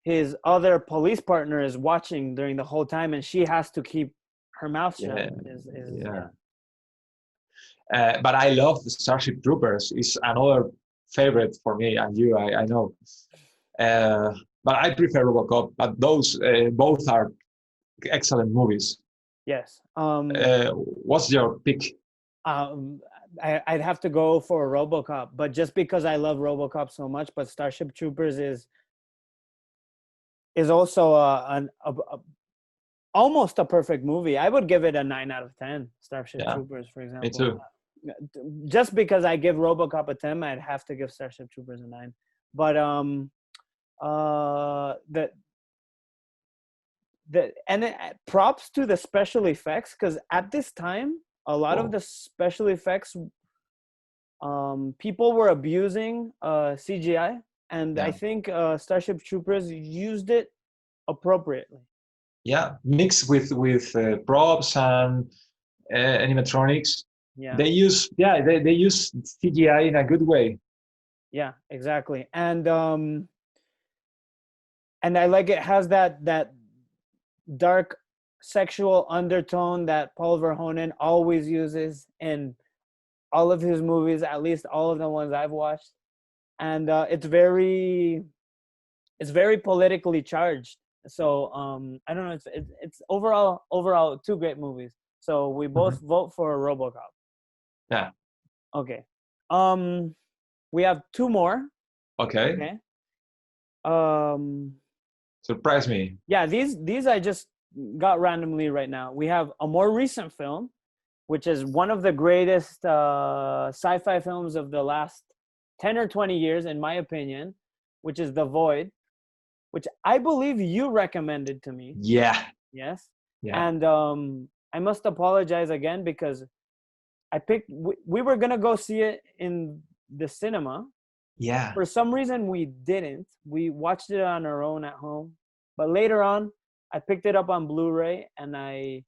his other police partner is watching during the whole time, and she has to keep her mouth shut. Yeah. Is Yeah. yeah. But I love the Starship Troopers. It's another favorite for me and you. I know. Uh, but I prefer RoboCop. But those both are excellent movies. Yes. What's your pick? Um, I'd have to go for RoboCop, but just because I love RoboCop so much. But Starship Troopers is also almost a perfect movie. I would give it a 9 out of 10. Starship Yeah, Troopers, for me example. too. Just because I give RoboCop a 10, I'd have to give Starship Troopers a 9. But the props to the special effects, because at this time a lot of Whoa. the special effects, people were abusing CGI, and I Yeah. think Starship Troopers used it appropriately. Yeah, mixed with props and animatronics. Yeah, They use CGI in a good way. yeah, exactly. And I like it has that dark sexual undertone that Paul Verhoeven always uses in all of his movies, at least all of the ones I've watched. And it's very politically charged. So I don't know. It's overall two great movies. So we both Mhm. vote for RoboCop. Yeah. Okay. We have two more. Okay. Okay. Um, Surprise me. yeah, these I just got randomly right now. We have a more recent film, which is one of the greatest sci-fi films of the last 10 or 20 years, in my opinion, which is The Void, which I believe you recommended to me. Yeah. Yes. Yeah. And I must apologize again because we were gonna go see it in the cinema. Yeah. For some reason, we didn't. We watched it on our own at home. But later on, I picked it up on Blu-ray, and I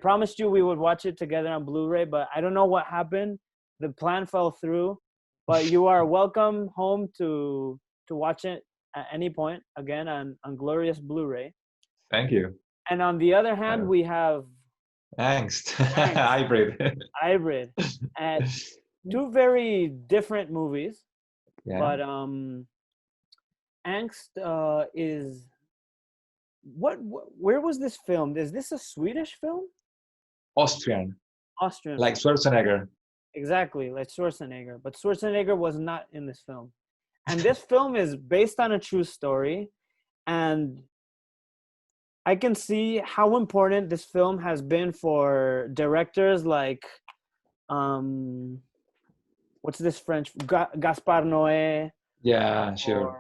promised you we would watch it together on Blu-ray. But I don't know what happened. The plan fell through. But you are welcome home to watch it at any point again on glorious Blu-ray. Thank you. And on the other hand, we have Angst. Hybrid. Hybrid, and two very different movies. Yeah. But Angst is where was this filmed? Is this a Swedish film? Austrian. Like film. Schwarzenegger. Exactly, like Schwarzenegger. But Schwarzenegger was not in this film. And this film is based on a true story. And I can see how important this film has been for directors like what's this French? Gaspar Noé. Yeah, sure.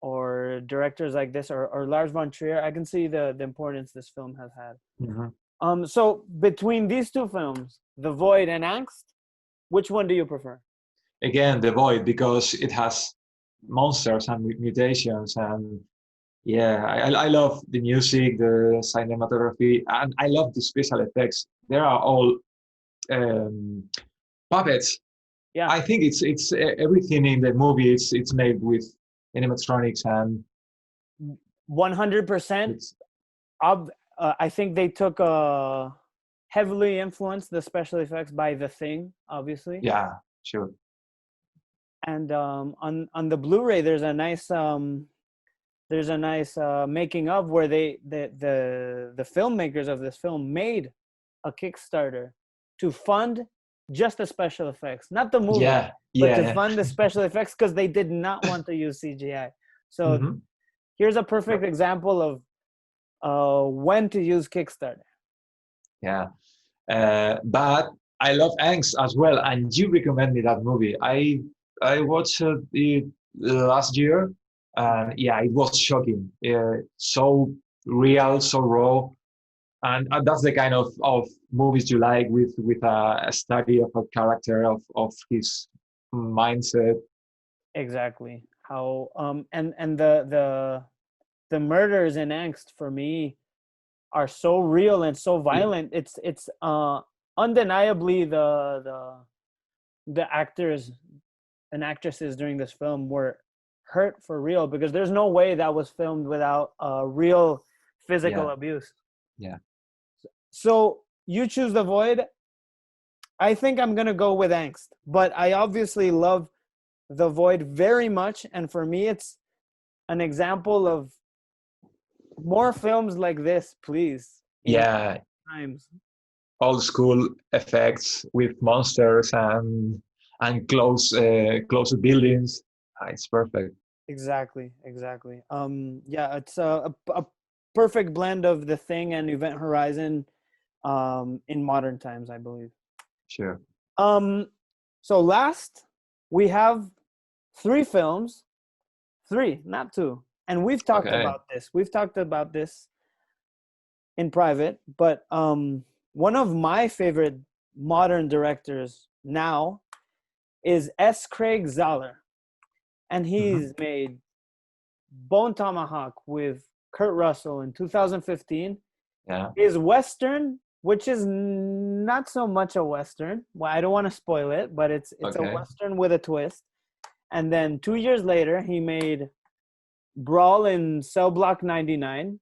Or directors like this, or Lars von Trier. I can see the importance this film has had. Mm-hmm. So between these two films, The Void and Angst, which one do you prefer? Again, The Void, because it has monsters and mutations, and yeah, I love the music, the cinematography, and I love the special effects. They are all puppets. Yeah, I think it's everything in the movie. It's made with animatronics and 100%. I think they took heavily influenced the special effects by The Thing, obviously. Yeah, sure. And on the Blu-ray, there's a nice making of where the filmmakers of this film made a Kickstarter to fund just the special effects, not the movie, but to fund the special effects because they did not want to use CGI. So here's a perfect example of when to use Kickstarter. Yeah, but I love Angst as well, and you recommend me that movie. I watched it last year, and yeah, it was shocking. So real, so raw, and that's the kind of movies you like with a study of a character of his mindset. Exactly. How and the murders in Angst for me are so real and so violent. It's undeniably the actors and actresses during this film were hurt for real, because there's no way that was filmed without real physical abuse. Yeah. So you choose The Void. I think I'm gonna go with Angst, but I obviously love The Void very much, and for me it's an example of more films like this, please. Yeah. Times. Old school effects with monsters and close buildings. It's perfect. Exactly. Yeah, it's a perfect blend of The Thing and Event Horizon in modern times, I believe. Sure. So last we have 3 films, 3, not 2, and we've talked about this. We've talked about this in private, but one of my favorite modern directors now is S. Craig Zahler, and he's made Bone Tomahawk with Kurt Russell in 2015. Yeah. His Western, which is not so much a Western. Well, I don't want to spoil it, but it's a Western with a twist. And then 2 years later, he made Brawl in Cell Block 99,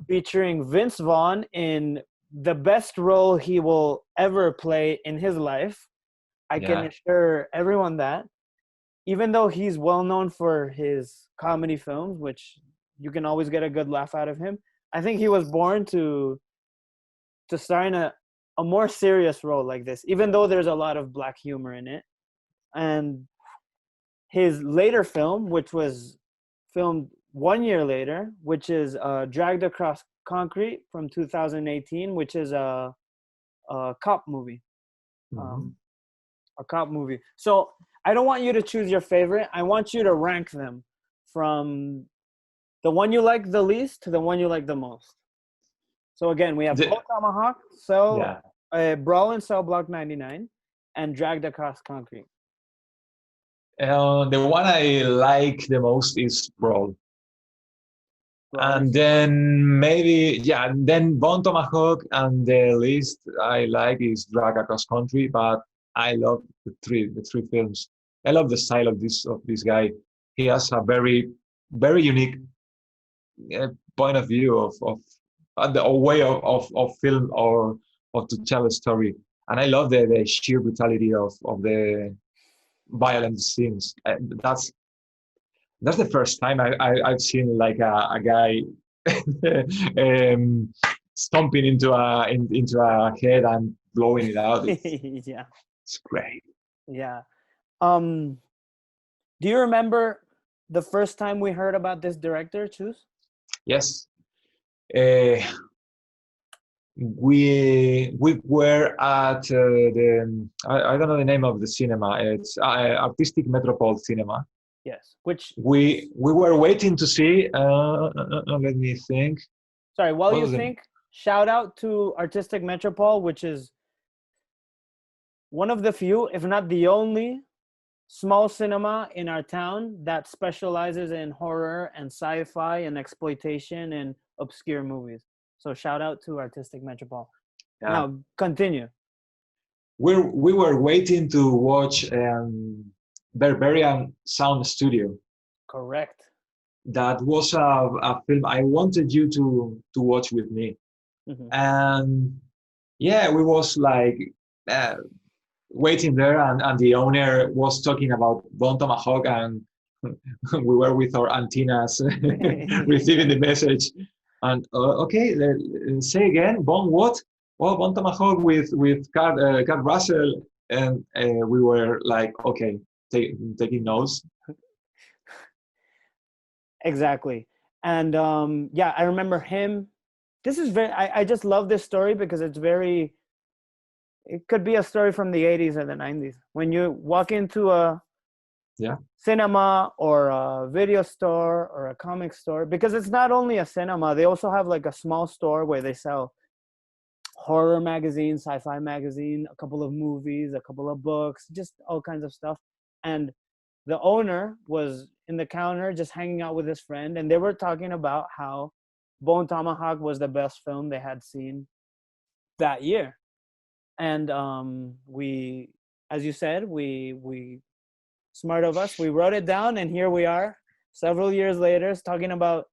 featuring Vince Vaughn in the best role he will ever play in his life. I can assure everyone that. Even though he's well known for his comedy films, which you can always get a good laugh out of him, I think he was born to star in a more serious role like this, even though there's a lot of black humor in it. And his later film, which was filmed 1 year later, which is Dragged Across Concrete from 2018, which is a cop movie. A cop movie. So I don't want you to choose your favorite. I want you to rank them from the one you like the least to the one you like the most. So again, we have The- Bow Tomahawk, Brawl in Cell Block 99, and Dragged Across Concrete. The one I like the most is Brawl. And then and then Bone Tomahawk, and the least I like is Drag Across Country, but I love the three films. I love the style of this guy. He has a very, very unique point of view of the way of film or to tell a story. And I love the sheer brutality of the violent scenes. That's the first time I've seen like a guy stomping into a head and blowing it out. Yeah, It's great. Yeah. Do you remember the first time we heard about this director, Chus? Yes. We were at the I don't know the name of the cinema. It's Artistic Metropole Cinema. Yes. Which we were waiting to see. Let me think. Sorry, while you think, shout out to Artistic Metropole, which is one of the few, if not the only, small cinema in our town that specializes in horror and sci-fi and exploitation and obscure movies. So shout out to Artistic Metropole. Yeah. Now continue. We were waiting to watch Berberian Sound Studio. Correct. That was a film I wanted you to watch with me. Mm-hmm. And yeah, we was like waiting there, and the owner was talking about Bone Tomahawk, and we were with our antennas receiving the message. And okay, say again, Bone what? Well, Bone Tomahawk with Kurt Russell, and we were like, okay, taking notes. Exactly. And yeah, I remember him. This is I just love this story because it could be a story from the 80s or the 90s. When you walk into a cinema or a video store or a comic store, because it's not only a cinema, they also have like a small store where they sell horror magazine, sci-fi magazine, a couple of movies, a couple of books, just all kinds of stuff. And the owner was in the counter just hanging out with his friend, and they were talking about how Bone Tomahawk was the best film they had seen that year. And we, as you said, we smart of us, we wrote it down, and here we are several years later talking about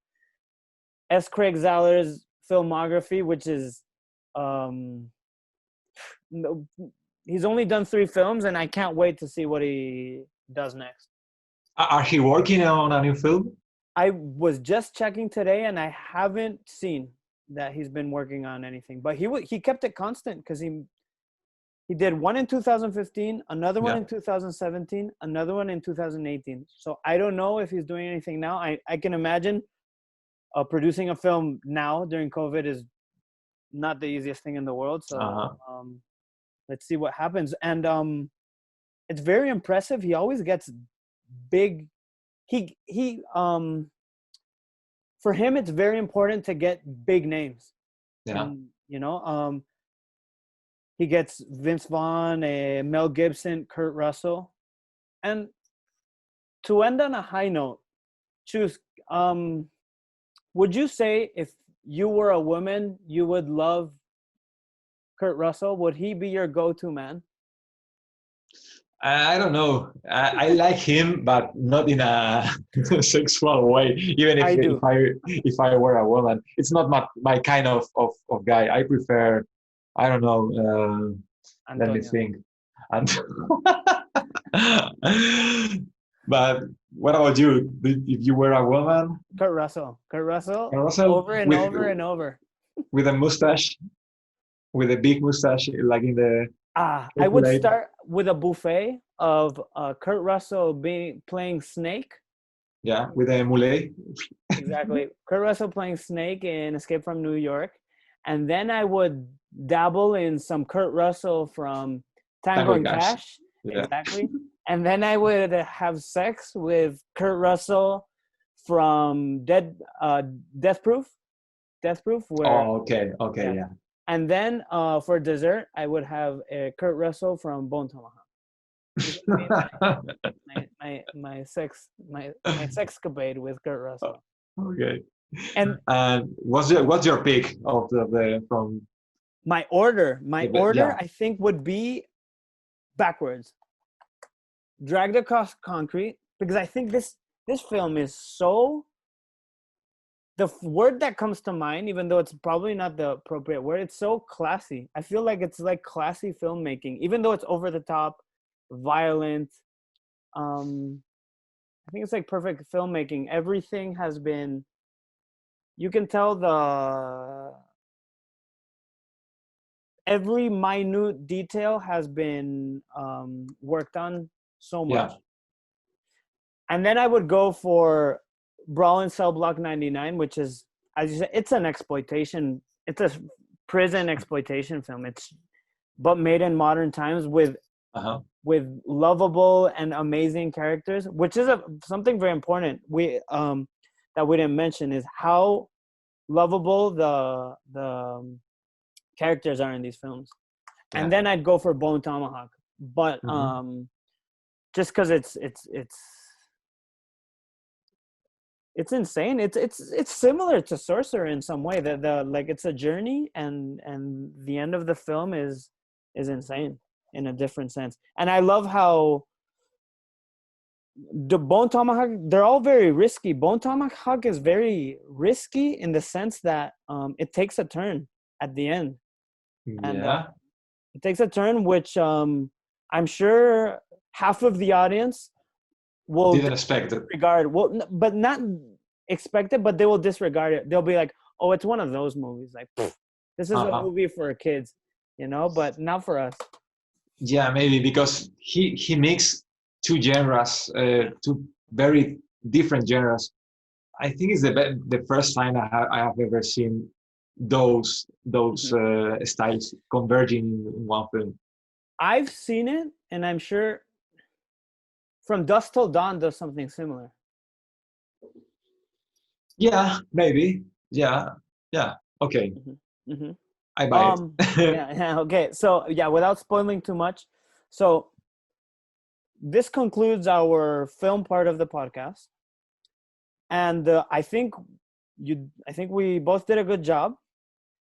S. Craig Zahler's filmography, which is he's only done 3 films, and I can't wait to see what he does next. Are he working on a new film? I was just checking today, and I haven't seen that he's been working on anything. But he kept it constant because he did one in 2015, another one in 2017, another one in 2018. So I don't know if he's doing anything now. I can imagine producing a film now during COVID is not the easiest thing in the world. So let's see what happens. And it's very impressive. He always gets big. For him, it's very important to get big names. Yeah. And, you know, he gets Vince Vaughn, Mel Gibson, Kurt Russell. And to end on a high note, Chus, would you say if you were a woman, you would love Kurt Russell? Would he be your go-to man? I don't know. I like him, but not in a sexual way. Even if I were a woman, it's not my kind of guy. I prefer, I don't know. Let me think. But what about you? If you were a woman? Kurt Russell. Over and over and over. With a mustache, with a big mustache, like in the. I would start with a buffet of Kurt Russell playing Snake. Yeah, with a moulet. Exactly. Kurt Russell playing Snake in Escape from New York. And then I would dabble in some Kurt Russell from Tango and Cash. Yeah. Exactly. And then I would have sex with Kurt Russell from Death Proof. Death Proof. Where Oh, okay, yeah, yeah. and then for dessert, I would have Kurt Russell from Bone Tomahawk. This would be my sexcapade with Kurt Russell. Okay. And What's your pick of the from my order, yeah. I think would be backwards. Dragged Across Concrete, because I think this film is so, the word that comes to mind, even though it's probably not the appropriate word, it's so classy. I feel like it's like classy filmmaking, even though it's over the top, violent. I think it's like perfect filmmaking. Everything has been, you can tell every minute detail has been worked on so much. Yeah. And then I would go for Brawl in Cell Block 99, which is, as you said, it's an exploitation. It's a prison exploitation film. But made in modern times with lovable and amazing characters, which is something very important. That we didn't mention is how lovable the characters are in these films. Yeah. And then I'd go for Bone Tomahawk, but just because it's insane. It's similar to Sorcerer in some way. The like it's a journey, and the end of the film is insane in a different sense. And I love how the Bone Tomahawk, they're all very risky. Bone Tomahawk is very risky in the sense that it takes a turn at the end. And it takes a turn which I'm sure half of the audience will didn't expect it. But not expect it, but they will disregard it. They'll be like, oh, it's one of those movies. Like, this is a movie for kids, but not for us. Yeah, maybe because he mixed two genres, two very different genres. I think it's the first time I have ever seen those styles converging in one film. I've seen it, and I'm sure From Dusk Till Dawn does something similar. Yeah, maybe. Yeah. Okay. I buy it. Yeah. Okay. So yeah, without spoiling too much, so this concludes our film part of the podcast, and I think we both did a good job.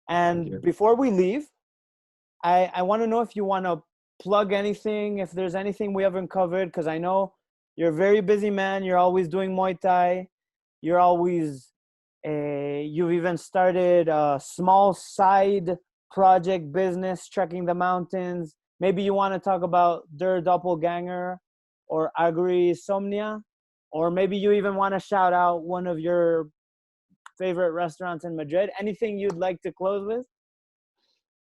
And before we leave, I want to know if you want to plug anything, if there's anything we haven't covered, because I know you're a very busy man. You're always doing Muay Thai. You're always you've even started a small side project business, trekking the mountains. Maybe you want to talk about Der Doppelgänger or Agri-Somnia, or maybe you even want to shout out one of your favorite restaurants in Madrid. Anything you'd like to close with?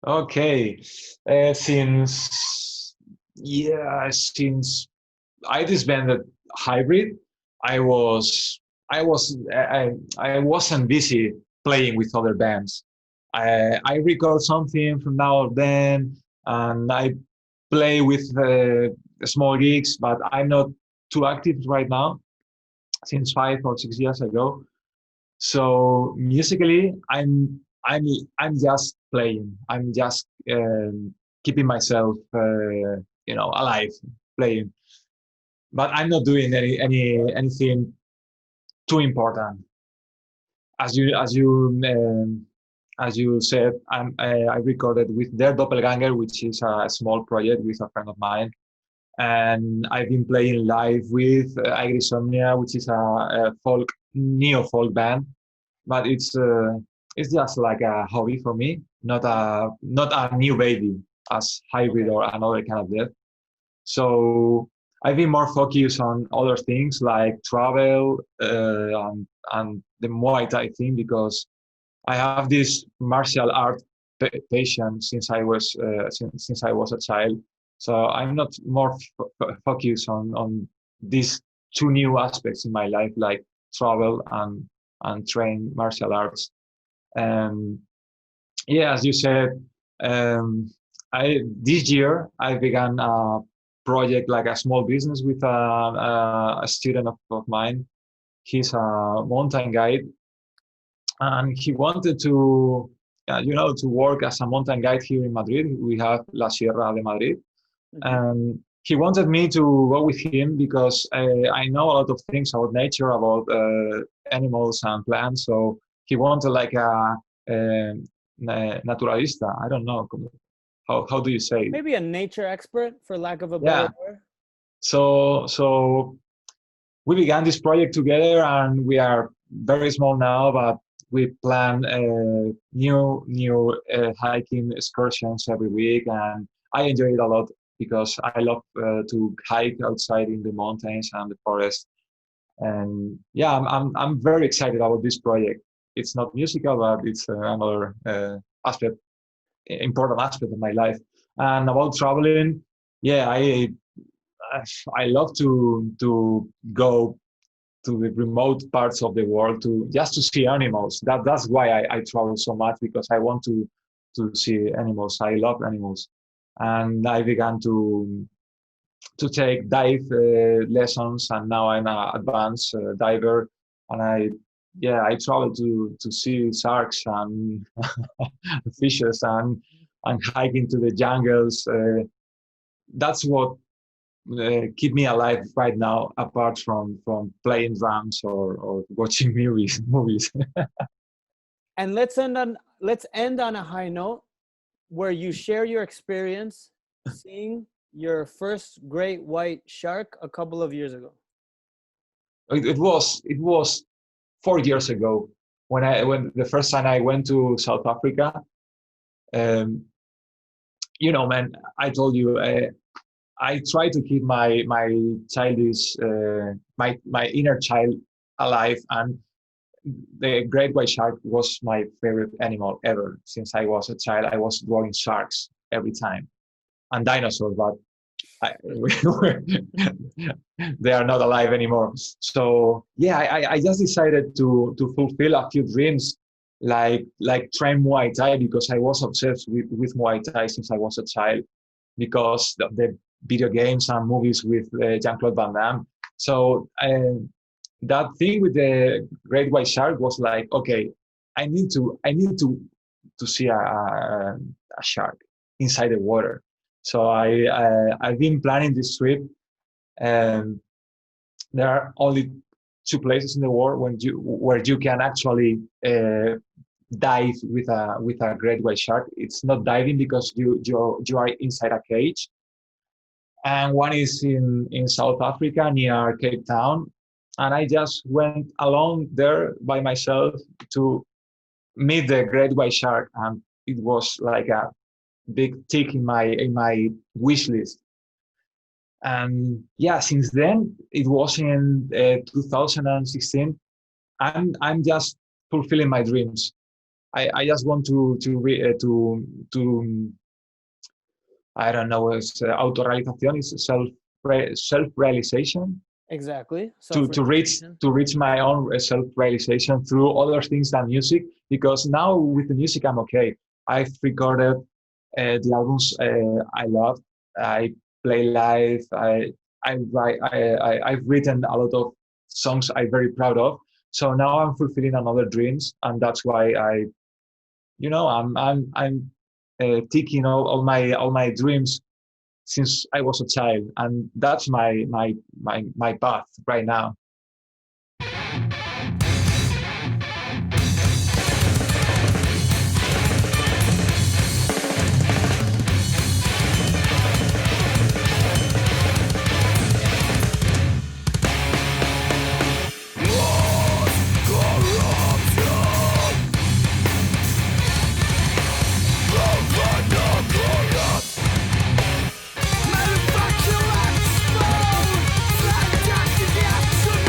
Okay. Since I disbanded Hybrid, I wasn't busy playing with other bands. I record something from now and then, and I play with small gigs, but I'm not too active right now since 5 or 6 years ago. So musically, I'm just playing. I'm just keeping myself, alive, playing. But I'm not doing anything too important. As you said, I recorded with their Doppelgänger, which is a small project with a friend of mine, and I've been playing live with Agri-Somnia, which is a neo-folk band, but it's just like a hobby for me, not a new baby as Hybrid or another kind of death. So I've been more focused on other things like travel and the Muay Thai thing, because I have this martial art passion since I was a child. So I'm not more focused on these two new aspects in my life, like travel and train martial arts. As you said, this year I began a project, like a small business, with a student of mine. He's a mountain guide, and he wanted to, to work as a mountain guide here in Madrid. We have La Sierra de Madrid. And he wanted me to go with him because I know a lot of things about nature, about animals and plants. So he wanted like a naturalista. I don't know. How do you say it? Maybe a nature expert, for lack of a better word. So we began this project together, and we are very small now, but we plan new hiking excursions every week, and I enjoy it a lot because I love to hike outside in the mountains and the forest. And yeah, I'm very excited about this project. It's not musical, but it's another important aspect of my life. And about traveling, yeah, I love to go to the remote parts of the world to see animals. That's why I travel so much, because I want to see animals. I love animals, and I began to take dive lessons, and now I'm an advanced diver, and I travel to see sharks and fishes and hike into the jungles. That's what keep me alive right now, apart from playing drums or watching movies. And let's end on a high note where you share your experience seeing your first great white shark a couple of years ago. It was 4 years ago when the first time I went to South Africa. Man, I told you, I try to keep my childish, my inner child alive, and the great white shark was my favorite animal ever. Since I was a child, I was drawing sharks every time, and dinosaurs, but they are not alive anymore. So yeah, I just decided to fulfill a few dreams, like train Muay Thai, because I was obsessed with Muay Thai since I was a child, because of the video games and movies with Jean-Claude Van Damme. So that thing with the great white shark was like, okay, I need to see a shark inside the water. So I've been planning this trip, and there are only 2 places in the world where you can actually dive with a great white shark. It's not diving because you are inside a cage, and one is in South Africa near Cape Town, and I just went along there by myself to meet the great white shark, and it was like a big tick in my wish list. And yeah, since then, it was in 2016. I'm just fulfilling my dreams. I just want to I don't know, it's autorrealización, is self-realization. Exactly. To reach my own self-realization through other things than music, because now with the music I'm okay. I've recorded the albums I love. I play live. I've written a lot of songs I'm very proud of. So now I'm fulfilling another dreams, and that's why I'm ticking all my dreams since I was a child, and that's my path right now. Manufacture expo, slapdash to the action.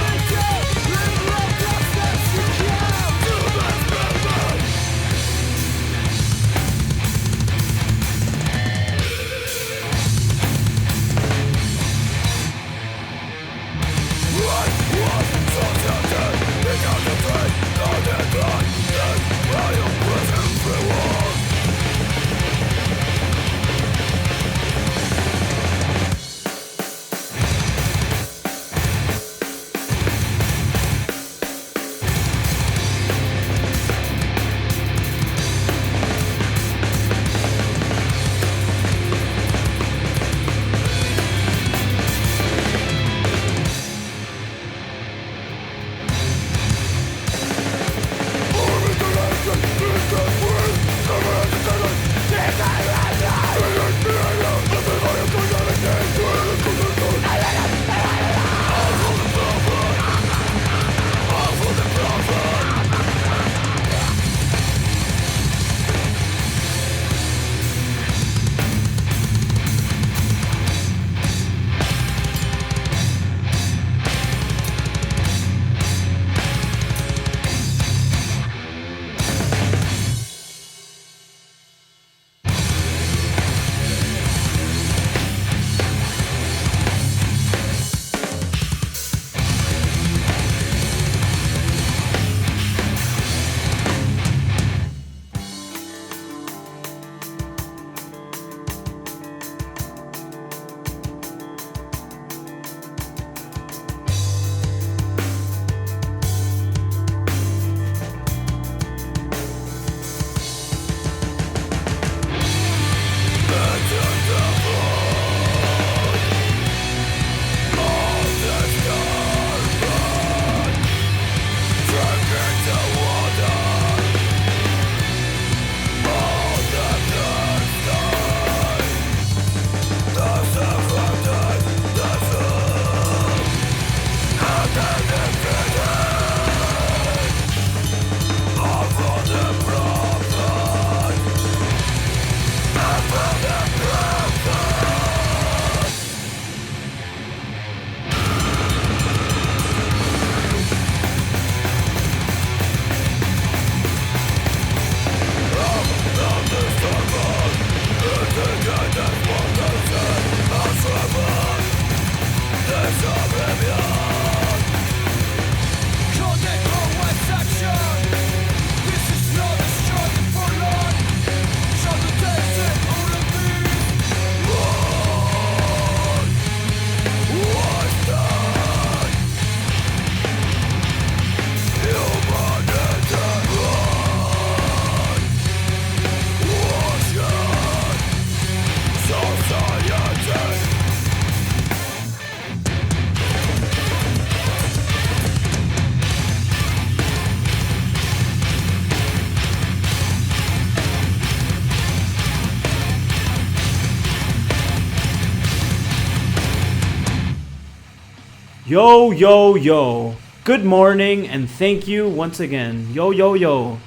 Yo, yo, yo. Good morning and thank you once again. Yo, yo, yo.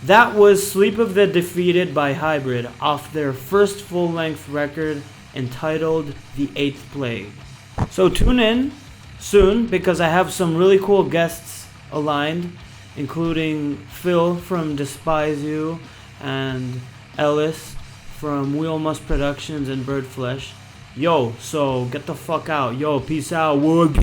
That was Sleep of the Defeated by Hybrid off their first full-length record entitled The Eighth Plague. So tune in soon because I have some really cool guests aligned, including Phil from Despise You and Ellis from Wheel Must Productions and Bird Flesh. Yo, so get the fuck out. Yo, peace out, wood.